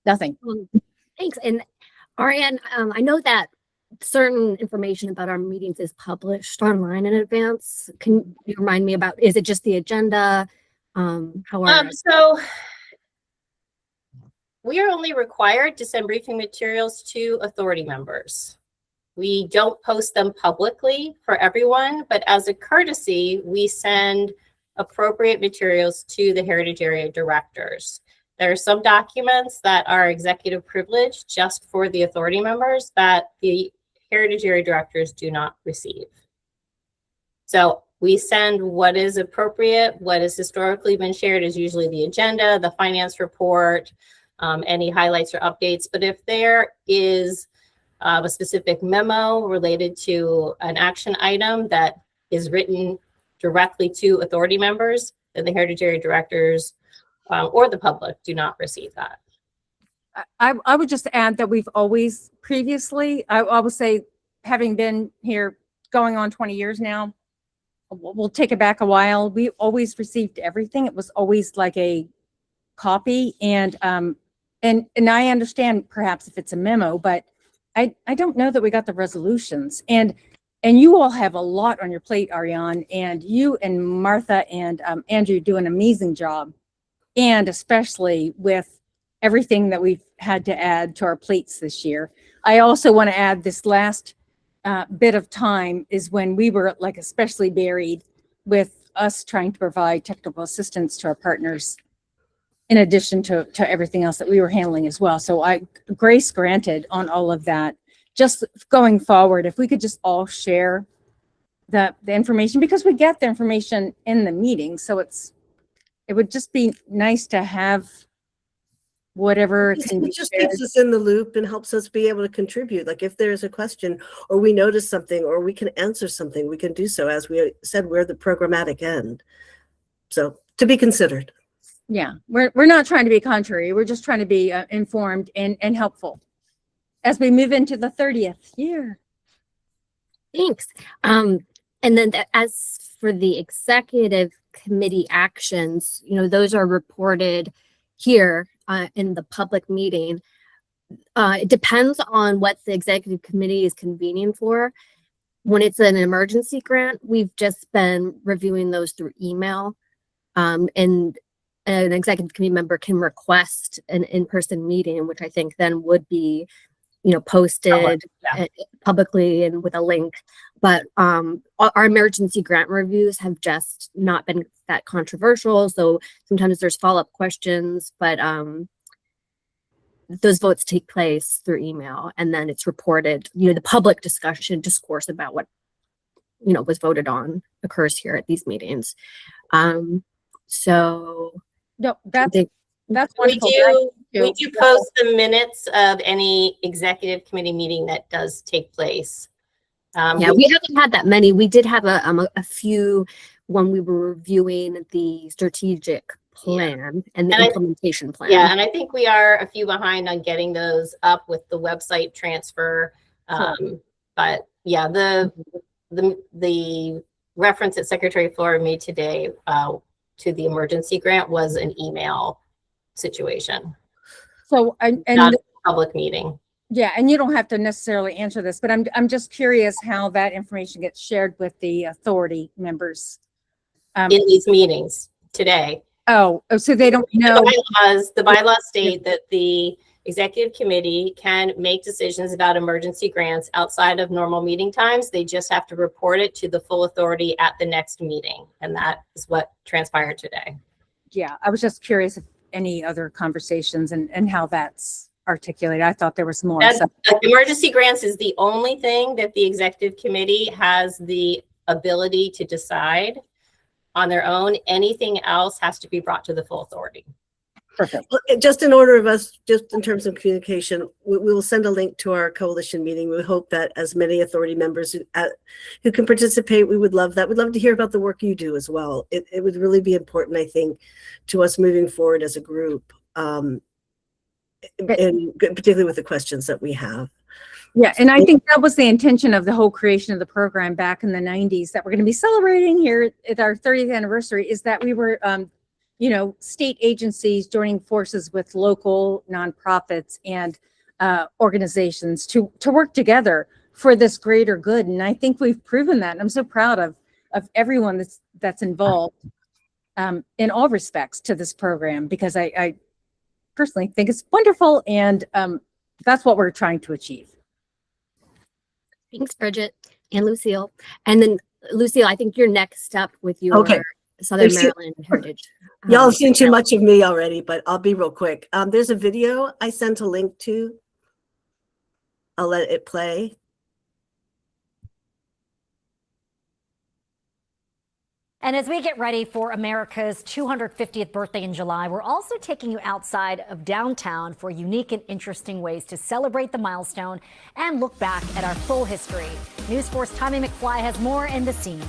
Nothing. Thanks. And Ariane, I know that certain information about our meetings is published online in advance. Can you remind me about, is it just the agenda? So we are only required to send briefing materials to authority members. We don't post them publicly for everyone, but as a courtesy, we send appropriate materials to the Heritage Area directors. There are some documents that are executive privilege just for the authority members that the Heritage Area directors do not receive. So we send what is appropriate. What has historically been shared is usually the agenda, the finance report, any highlights or updates. But if there is a specific memo related to an action item that is written directly to authority members, then the Heritage Area directors or the public do not receive that. I would just add that we've always previously, I would say, having been here going on 20 years now, we'll take it back a while. We always received everything. It was always like a copy. And I understand perhaps if it's a memo, but I don't know that we got the resolutions. And you all have a lot on your plate, Ariane, and you and Martha and Andrew do an amazing job. And especially with everything that we've had to add to our plates this year. I also want to add this last bit of time is when we were like especially buried with us trying to provide technical assistance to our partners in addition to everything else that we were handling as well. So grace granted on all of that. Just going forward, if we could just all share the information, because we get the information in the meeting. So it would just be nice to have whatever can be It just shared. keeps us in the loop and helps us be able to contribute. Like if there's a question or we notice something or we can answer something, we can do so. As we said, we're the programmatic end. So to be considered. Yeah, we're not trying to be contrary. We're just trying to be informed and helpful as we move into the 30th year. Thanks. And then as for the executive committee actions, those are reported here in the public meeting. It depends on what the executive committee is convening for. When it's an emergency grant, we've just been reviewing those through email. And an executive committee member can request an in-person meeting, which I think then would be, posted publicly and with a link. But our emergency grant reviews have just not been that controversial. So sometimes there's follow-up questions, but those votes take place through email, and then it's reported. The public discourse about what was voted on occurs here at these meetings. So no, that's wonderful. We do post the minutes of any executive committee meeting that does take place. Yeah, we haven't had that many. We did have a few when we were reviewing the strategic plan and the And implementation plan. Yeah, and I think we are a few behind on getting those up with the website transfer. But yeah, the reference that Secretary Flora made today to the emergency grant was an email situation, So, not a public meeting. yeah, and you don't have to necessarily answer this, but I'm just curious how that information gets shared with the authority members. In these meetings today. So they don't know. The bylaws state that the executive committee can make decisions about emergency grants outside of normal meeting times. They just have to report it to the full authority at the next meeting. And that is what transpired today. Yeah, I was just curious if any other conversations and how that's articulated. I thought there was more. Emergency grants is the only thing that the executive committee has the ability to decide on their own. Anything else has to be brought to the full authority. Perfect. Just in order of us, just in terms of communication, we will send a link to our coalition meeting. We hope that as many authority members who can participate, we would love that. We'd love to hear about the work you do as well. It would really be important, I think, to us moving forward as a group, and particularly with the questions that we have. Yeah, and I think that was the intention of the whole creation of the program back in the 90s that we're going to be celebrating here at our 30th anniversary, is that we were state agencies joining forces with local nonprofits and organizations to work together for this greater good. And I think we've proven that. And I'm so proud of everyone that's involved in all respects to this program, because I personally think it's wonderful, and that's what we're trying to achieve. Thanks, Bridget and Lucille. And then Lucille, I think you're next up with your Southern Maryland Heritage. Y'all have seen too much of me already, but I'll be real quick. There's a video I sent a link to. I'll let it play. And as we get ready for America's 250th birthday in July, we're also taking you outside of downtown for unique and interesting ways to celebrate the milestone and look back at our full history. News 4's Tommy McFly has more in the scene.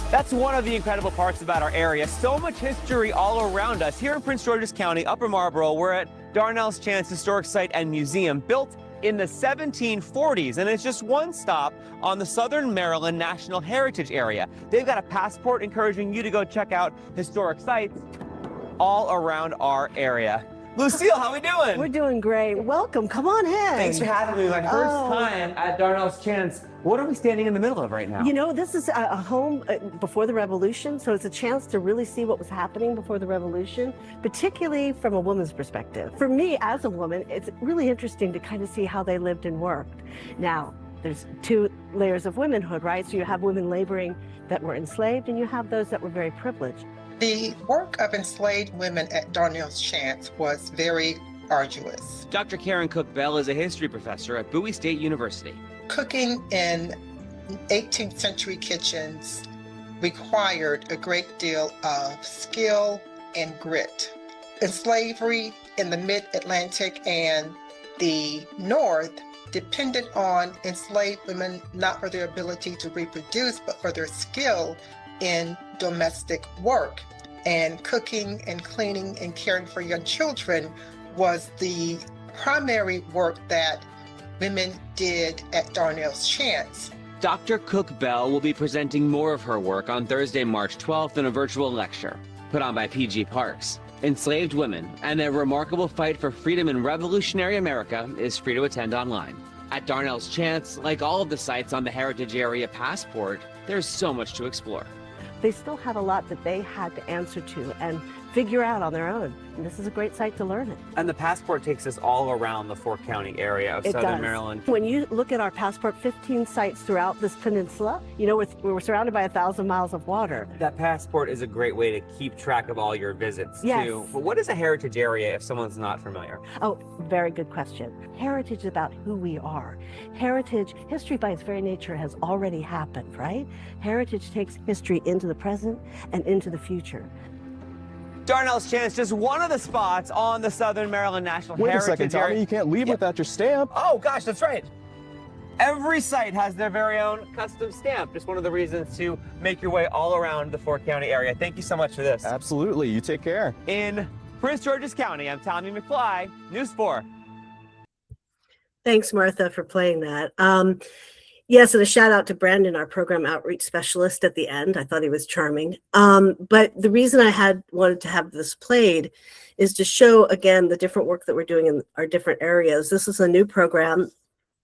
That's one of the incredible parts about our area. So much history all around us. Here in Prince George's County, Upper Marlboro, we're at Darnell's Chance Historic Site and Museum, built in the 1740s, and it's just one stop on the Southern Maryland National Heritage Area. They've got a passport encouraging you to go check out historic sites all around our area. Lucille, how we doing? We're doing great. Welcome. Come on in. Thanks for having me. My first time at Darnell's Chance. What are we standing in the middle of right now? You know, this is a home before the Revolution, so it's a chance to really see what was happening before the Revolution, particularly from a woman's perspective. For me, as a woman, it's really interesting to kind of see how they lived and worked. Now, there's two layers of womanhood, right? So you have women laboring that were enslaved, and you have those that were very privileged. The work of enslaved women at Darnell's Chance was very arduous. Dr. Karen Cook Bell is a history professor at Bowie State University. Cooking in 18th century kitchens required a great deal of skill and grit. Slavery in the mid-Atlantic and the North depended on enslaved women not for their ability to reproduce, but for their skill in domestic work. And cooking and cleaning and caring for young children was the primary work that women did at Darnell's Chance. Dr. Cook Bell will be presenting more of her work on Thursday, March 12th in a virtual lecture put on by PG Parks. Enslaved women and their remarkable fight for freedom in revolutionary America is free to attend online. At Darnell's Chance, like all of the sites on the Heritage Area Passport, there's so much to explore. They still had a lot that they had to answer to and figure out on their own. And this is a great site to learn it. And the passport takes us all around the four-county area of Southern Maryland. When you look at our passport, 15 sites throughout this peninsula, you know, we're surrounded by 1,000 miles of water. That passport is a great way to keep track of all your visits, too. But what is a heritage area if someone's not familiar? Oh, very good question. Heritage is about who we are. Heritage, history by its very nature has already happened, right? Heritage takes history into the present and into the future. Darnell's Chance, just one of the spots on the Southern Maryland National Wait a Heritage second, Tommy. Area. You can't leave without your stamp. Oh, gosh, that's right. Every site has their very own custom stamp. Just one of the reasons to make your way all around the Fort County area. Thank you so much for this. Absolutely. You take care. In Prince George's County, I'm Tommy McFly, News 4. Thanks, Martha, for playing that. Yes, and a shout out to Brandon, our program outreach specialist at the end. I thought he was charming. But the reason I wanted to have this played is to show, again, the different work that we're doing in our different areas. This is a new program,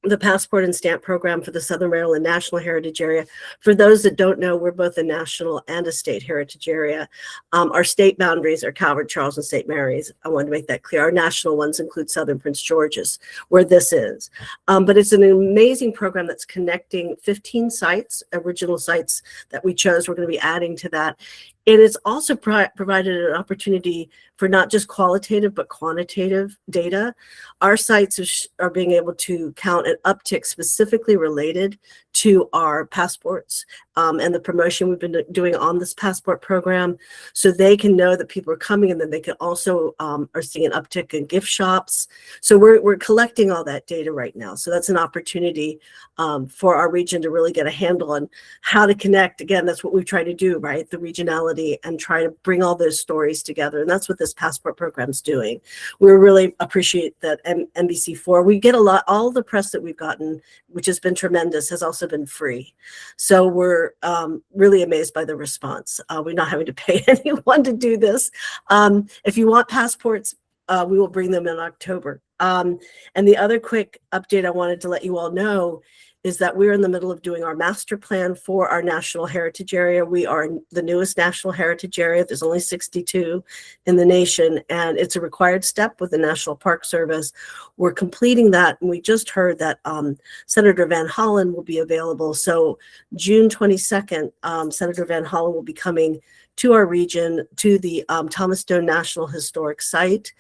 the Passport and Stamp Program for the Southern Maryland National Heritage Area. For those that don't know, we're both a national and a state heritage area. Our state boundaries are Calvert, Charles, and St. Mary's. I wanted to make that clear. Our national ones include Southern Prince George's, where this is. But it's an amazing program that's connecting 15 sites, original sites that we chose. We're going to be adding to that. And it's also provided an opportunity for not just qualitative, but quantitative data. Our sites are being able to count an uptick specifically related to our passports and the promotion we've been doing on this passport program. So they can know that people are coming, and then they can also are seeing an uptick in gift shops. So we're collecting all that data right now. So that's an opportunity for our region to really get a handle on how to connect. Again, that's what we've tried to do, right? The regionality, and try to bring all those stories together. And that's what this passport program is doing. We really appreciate that NBC4. We get all the press that we've gotten, which has been tremendous, has also been free. So we're really amazed by the response. We're not having to pay anyone to do this. If you want passports, we will bring them in October. And the other quick update I wanted to let you all know is that we're in the middle of doing our master plan for our national heritage area. We are the newest national heritage area. There's only 62 in the nation, and it's a required step with the National Park Service. We're completing that, and we just heard that Senator Van Hollen will be available. So June 22nd, Senator Van Hollen will be coming to our region, to the Thomas Stone National Historic Site,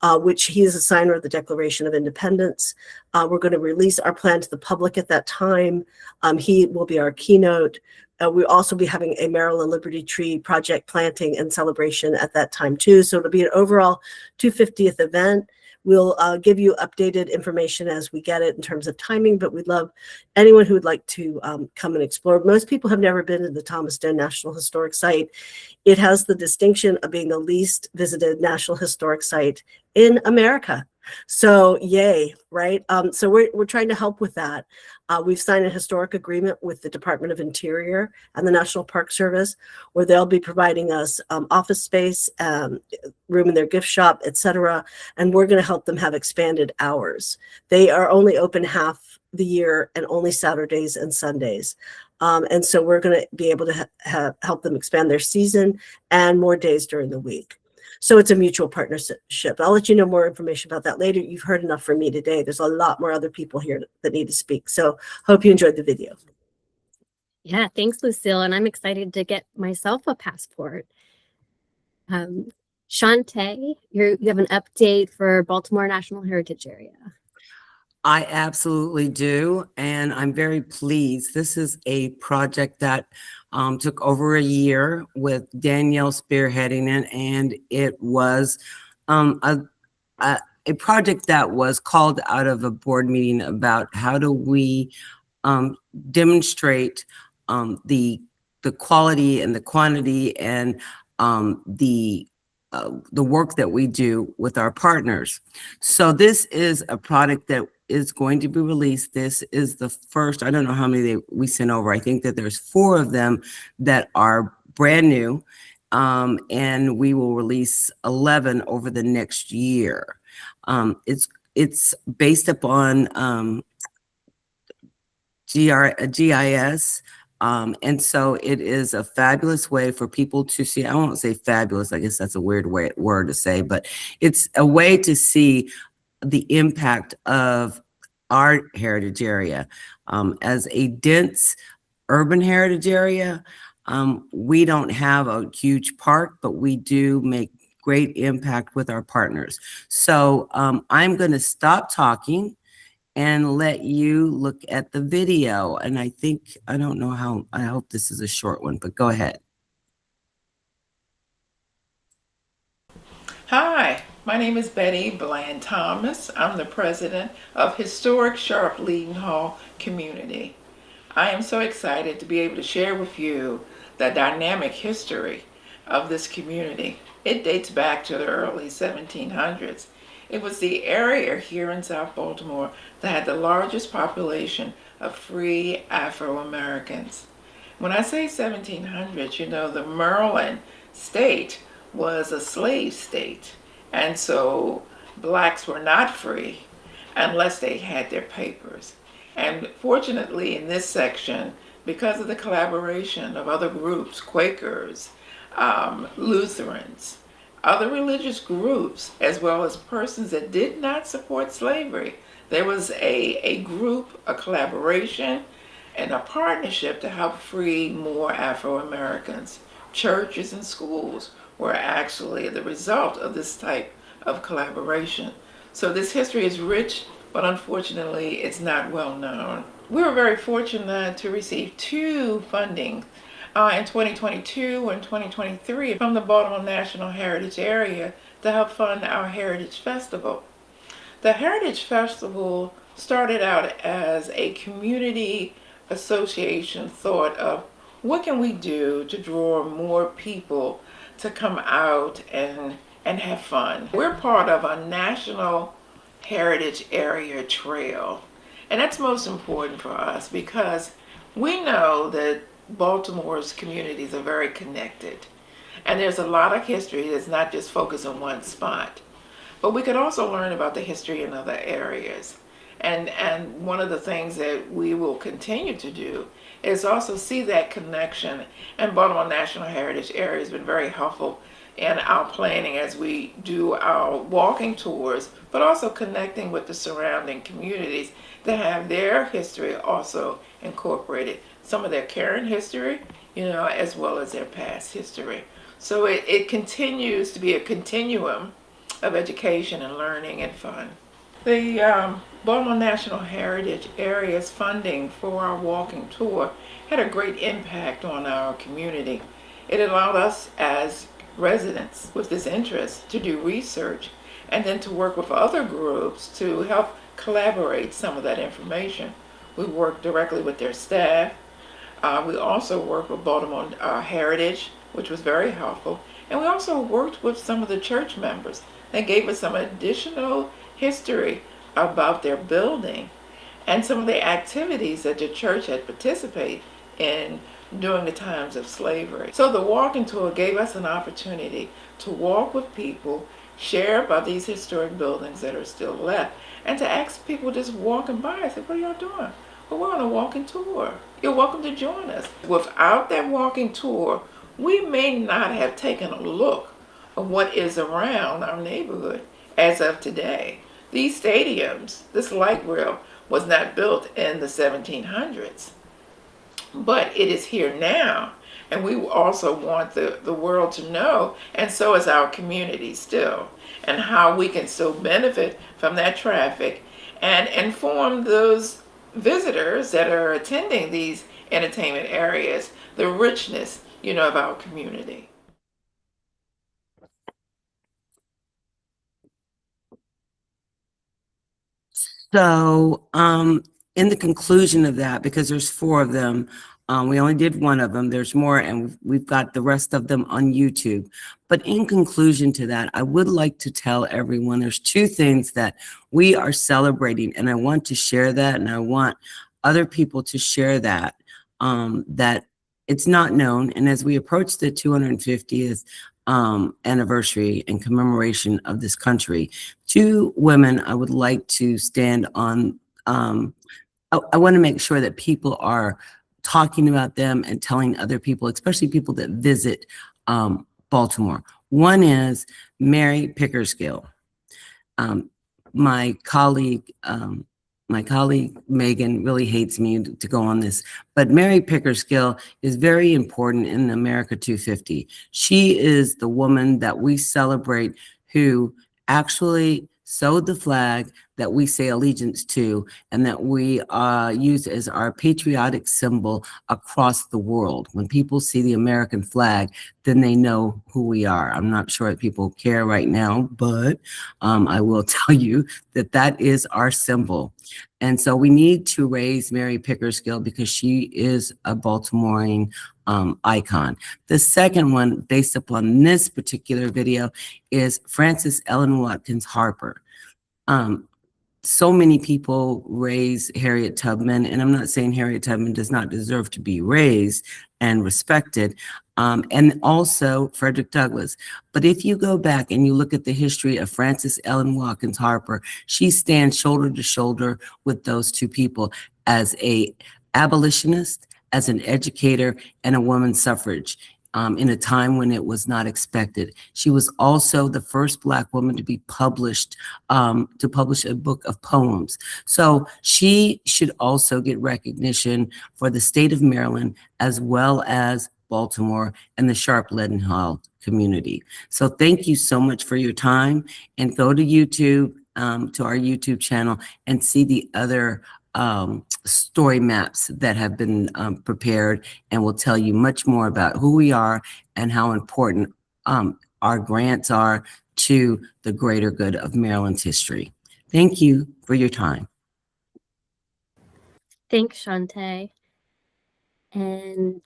which he is a signer of the Declaration of Independence. We're going to release our plan to the public at that time. He will be our keynote. We'll also be having a Maryland Liberty Tree project planting and celebration at that time too. So it'll be an overall 250th event. We'll give you updated information as we get it in terms of timing, but we'd love anyone who would like to come and explore. Most people have never been to the Thomas Stone National Historic Site. It has the distinction of being the least visited National Historic Site in America. So yay, right? So we're trying to help with that. We've signed a historic agreement with the Department of Interior and the National Park Service, where they'll be providing us office space, room in their gift shop, etc. And we're going to help them have expanded hours. They are only open half the year and only Saturdays and Sundays. And so we're going to be able to help them expand their season and more days during the week. So it's a mutual partnership. I'll let you know more information about that later. You've heard enough from me today. There's a lot more other people here that need to speak. So hope you enjoyed the video. Yeah, thanks, Lucille. And I'm excited to get myself a passport. Shantae, you have an update for Baltimore National Heritage Area. I absolutely do, and I'm very pleased. This is a project that took over a year with Danielle spearheading it, and it was a project that was called out of a board meeting about how do we demonstrate the quality and the quantity and the work that we do with our partners. So this is a product that is going to be released. This is the first, I don't know how many we sent over. I think that there's 4 of them that are brand new, and we will release 11 over the next year. It's based upon GIS. And so it is a fabulous way for people to see. I won't say fabulous, I guess that's a weird word to say, but it's a way to see the impact of our heritage area. As a dense urban heritage area, we don't have a huge park, but we do make great impact with our partners. So I'm going to stop talking and let you look at the video. And I don't know how, I hope this is a short one, but go ahead. Hi, my name is Betty Bland Thomas. I'm the president of Historic Sharp Leaden Hall Community. I am so excited to be able to share with you the dynamic history of this community. It dates back to the early 1700s. It was the area here in South Baltimore that had the largest population of free Afro-Americans. When I say 1700s, you know, the Maryland state was a slave state. And so blacks were not free unless they had their papers. And fortunately in this section, because of the collaboration of other groups, Quakers, Lutherans, other religious groups, as well as persons that did not support slavery, there was a group, a collaboration, and a partnership to help free more Afro-Americans. Churches and schools were actually the result of this type of collaboration. So this history is rich, but unfortunately it's not well known. We were very fortunate to receive two funding in 2022 and 2023 from the Baltimore National Heritage Area to help fund our Heritage Festival. The Heritage Festival started out as a community association thought of what can we do to draw more people to come out and have fun. We're part of a national heritage area trail, and that's most important for us because we know that Baltimore's communities are very connected, and there's a lot of history that's not just focused on one spot. But we could also learn about the history in other areas. And one of the things that we will continue to do is also see that connection. And Baltimore National Heritage Area has been very helpful in our planning as we do our walking tours, but also connecting with the surrounding communities that have their history also incorporated. Some of their current history, you know, as well as their past history. So it continues to be a continuum of education and learning and fun. The Baltimore National Heritage Area's funding for our walking tour had a great impact on our community. It allowed us as residents with this interest to do research and then to work with other groups to help collaborate some of that information. We worked directly with their staff. We also worked with Baltimore Heritage, which was very helpful. And we also worked with some of the church members. They gave us some additional history about their building and some of the activities that the church had participated in during the times of slavery. So the walking tour gave us an opportunity to walk with people, share about these historic buildings that are still left, and to ask people just walking by, I said, what are y'all doing? Well, we're on a walking tour. You're welcome to join us. Without that walking tour, we may not have taken a look of what is around our neighborhood as of today. These stadiums, this light rail was not built in the 1700s, but it is here now. And we also want the world to know, and so is our community still, and how we can still benefit from that traffic and inform those visitors that are attending these entertainment areas, the richness, you know, of our community. So, in the conclusion of that, because there's 4 of them, we only did 1 of them. There's more, and we've got the rest of them on YouTube. But in conclusion to that, I would like to tell everyone there's 2 things that we are celebrating, and I want to share that, and I want other people to share that, that it's not known. And as we approach the 250th anniversary and commemoration of this country, 2 women I would like to stand on. I want to make sure that people are talking about them and telling other people, especially people that visit Baltimore. One is Mary Pickersgill. My colleague Megan really hates me to go on this, but Mary Pickersgill is very important in America 250. She is the woman that we celebrate who actually sew the flag that we say allegiance to and that we use as our patriotic symbol across the world. When people see the American flag, then they know who we are. I'm not sure that people care right now, but I will tell you that that is our symbol. And so we need to raise Mary Pickersgill because she is a Baltimorean icon. The second one, based upon this particular video, is Frances Ellen Watkins Harper. So many people raise Harriet Tubman, and I'm not saying Harriet Tubman does not deserve to be raised and respected, and also Frederick Douglass. But if you go back and you look at the history of Frances Ellen Watkins Harper, she stands shoulder to shoulder with those two people as a abolitionist, as an educator, and a woman's suffrage. In a time when it was not expected. She was also the first Black woman to be published, to publish a book of poems. So she should also get recognition for the state of Maryland, as well as Baltimore and the Sharp-Leadenhall community. So thank you so much for your time, and go to YouTube, to our YouTube channel, and see the other story maps that have been prepared, and will tell you much more about who we are and how important our grants are to the greater good of Maryland's history. Thank you for your time. Thanks, Shantae. And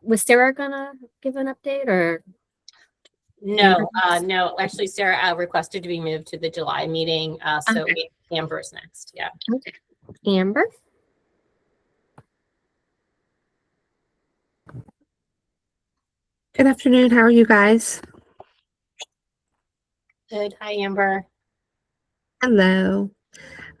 was Sarah gonna give an update or? No, no, actually Sarah requested to be moved to the July meeting. So Amber's next, yeah. Okay. Amber? Good afternoon. How are you guys? Good. Hi, Amber. Hello.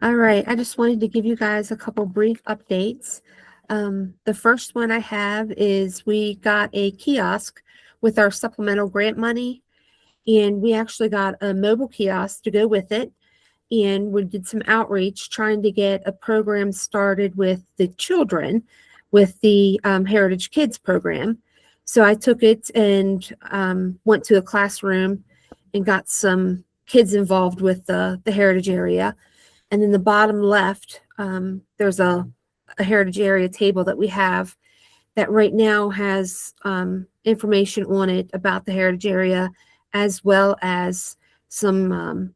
All right. I just wanted to give you guys a couple brief updates. The first one I have is we got a kiosk with our supplemental grant money, and we actually got a mobile kiosk to go with it. And we did some outreach trying to get a program started with the children with the Heritage Kids program. So I took it and went to a classroom and got some kids involved with the Heritage area. And then the bottom left, there's a Heritage area table that we have that right now has information on it about the Heritage area, as well as some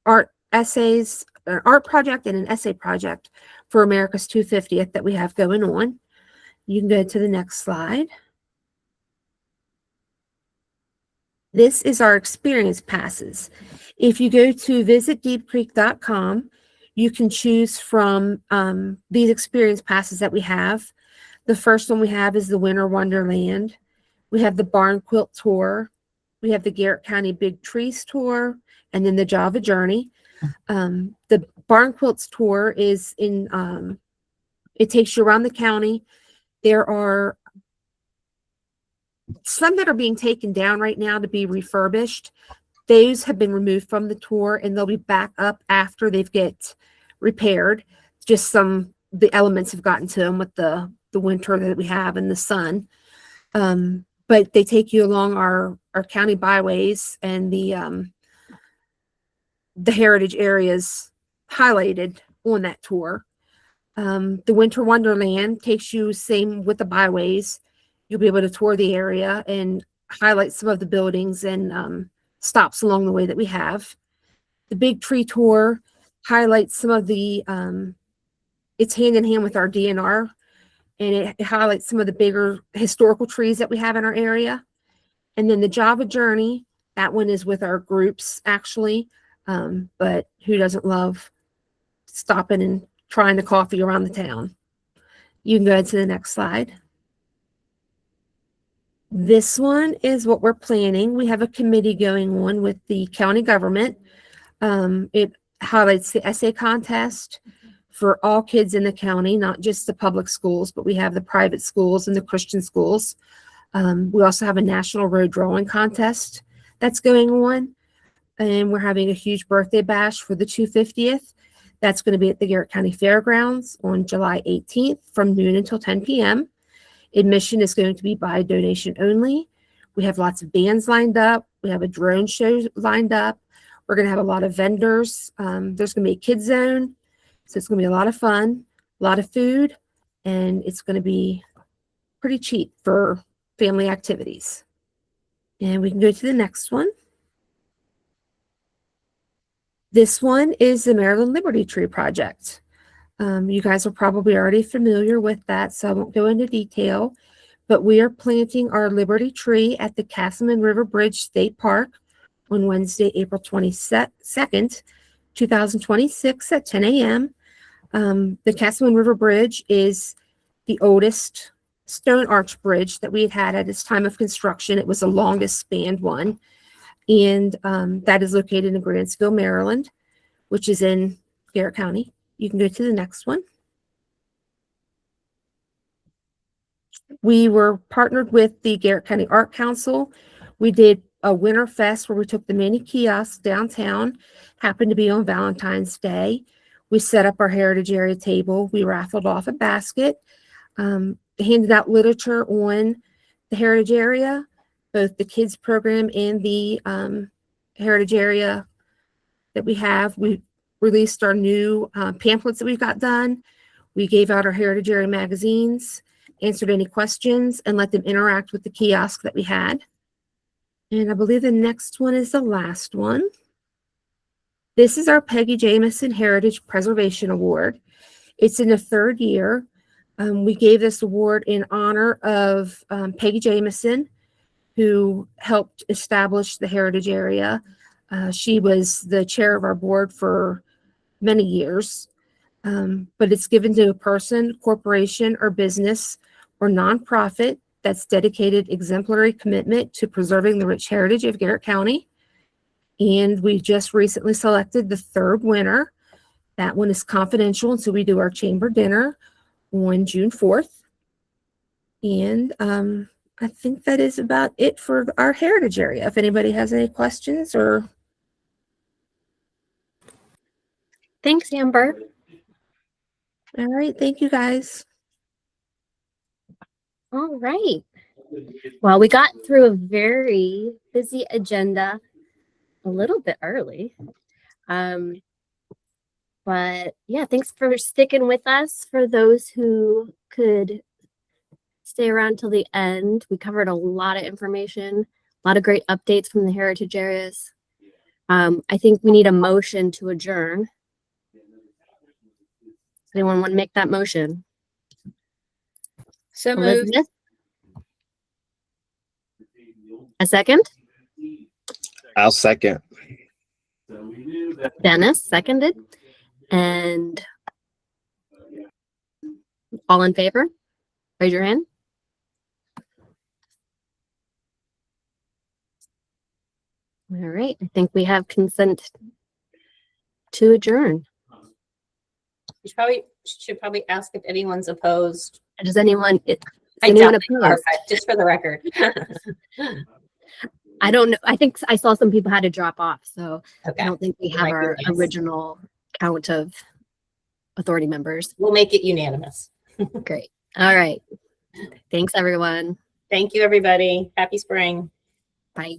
art essays, an art project and an essay project for America's 250th that we have going on. You can go to the next slide. This is our experience passes. If you go to visitdeepcreek.com, you can choose from these experience passes that we have. The first one we have is the Winter Wonderland. We have the Barn Quilt Tour. We have the Garrett County Big Trees Tour, and then the Java Journey. The Barn Quilts Tour is in, it takes you around the county. There are some that are being taken down right now to be refurbished. Those have been removed from the tour, and they'll be back up after they get repaired. Just the elements have gotten to them with the winter that we have and the sun. But they take you along our county byways and the heritage areas highlighted on that tour. The Winter Wonderland takes you same with the byways. You'll be able to tour the area and highlight some of the buildings and stops along the way that we have. The Big Tree Tour highlights some of the, it's hand in hand with our DNR, and it highlights some of the bigger historical trees that we have in our area. And then the Java Journey, that one is with our groups actually, but who doesn't love stopping and trying the coffee around the town? You can go to the next slide. This one is what we're planning. We have a committee going on with the county government. It highlights the essay contest for all kids in the county, not just the public schools, but we have the private schools and the Christian schools. We also have a national road drawing contest that's going on. And we're having a huge birthday bash for the 250th. That's going to be at the Garrett County Fairgrounds on July 18th from noon until 10 p.m. Admission is going to be by donation only. We have lots of bands lined up. We have a drone show lined up. We're going to have a lot of vendors. There's going to be a kids zone. So it's going to be a lot of fun, a lot of food, and it's going to be pretty cheap for family activities. And we can go to the next one. This one is the Maryland Liberty Tree Project. You guys are probably already familiar with that, so I won't go into detail, but we are planting our Liberty Tree at the Castleman River Bridge State Park on Wednesday, April 22nd, 2026 at 10 a.m. The Castleman River Bridge is the oldest stone arch bridge that we had at its time of construction. It was the longest spanned one, and that is located in Grantsville, Maryland, which is in Garrett County. You can go to the next one. We were partnered with the Garrett County Art Council. We did a Winter Fest where we took the mini kiosks downtown, happened to be on Valentine's Day. We set up our Heritage area table. We raffled off a basket, handed out literature on the Heritage area, both the kids program and the Heritage area that we have. We released our new pamphlets that we've got done. We gave out our Heritage area magazines, answered any questions, and let them interact with the kiosk that we had. And I believe the next one is the last one. This is our Peggy Jamison Heritage Preservation Award. It's in the third year. We gave this award in honor of Peggy Jamison, who helped establish the Heritage area. She was the chair of our board for many years, but it's given to a person, corporation, or business or nonprofit that's dedicated exemplary commitment to preserving the rich heritage of Garrett County. And we just recently selected the third winner. That one is confidential until we do our chamber dinner on June 4th. And I think that is about it for our Heritage area. If anybody has any questions or... Thanks, Amber. All right. Thank you, guys. All right. Well, we got through a very busy agenda a little bit early. But yeah, thanks for sticking with us. For those who could stay around till the end, we covered a lot of information, a lot of great updates from the Heritage areas. I think we need a motion to adjourn. Anyone want to make that motion? So moved. Elizabeth? A second? I'll second. Dennis seconded. And all in favor? Raise your hand. All right. I think we have consent to adjourn. You should probably ask if anyone's opposed. Does anyone opposed? Just for the record. I don't know. I think I saw some people had to drop off, so Okay. I don't think we have My our goodness. original count of authority members. We'll make it unanimous. Great. All right. Thanks, everyone. Thank you, everybody. Happy spring. Bye.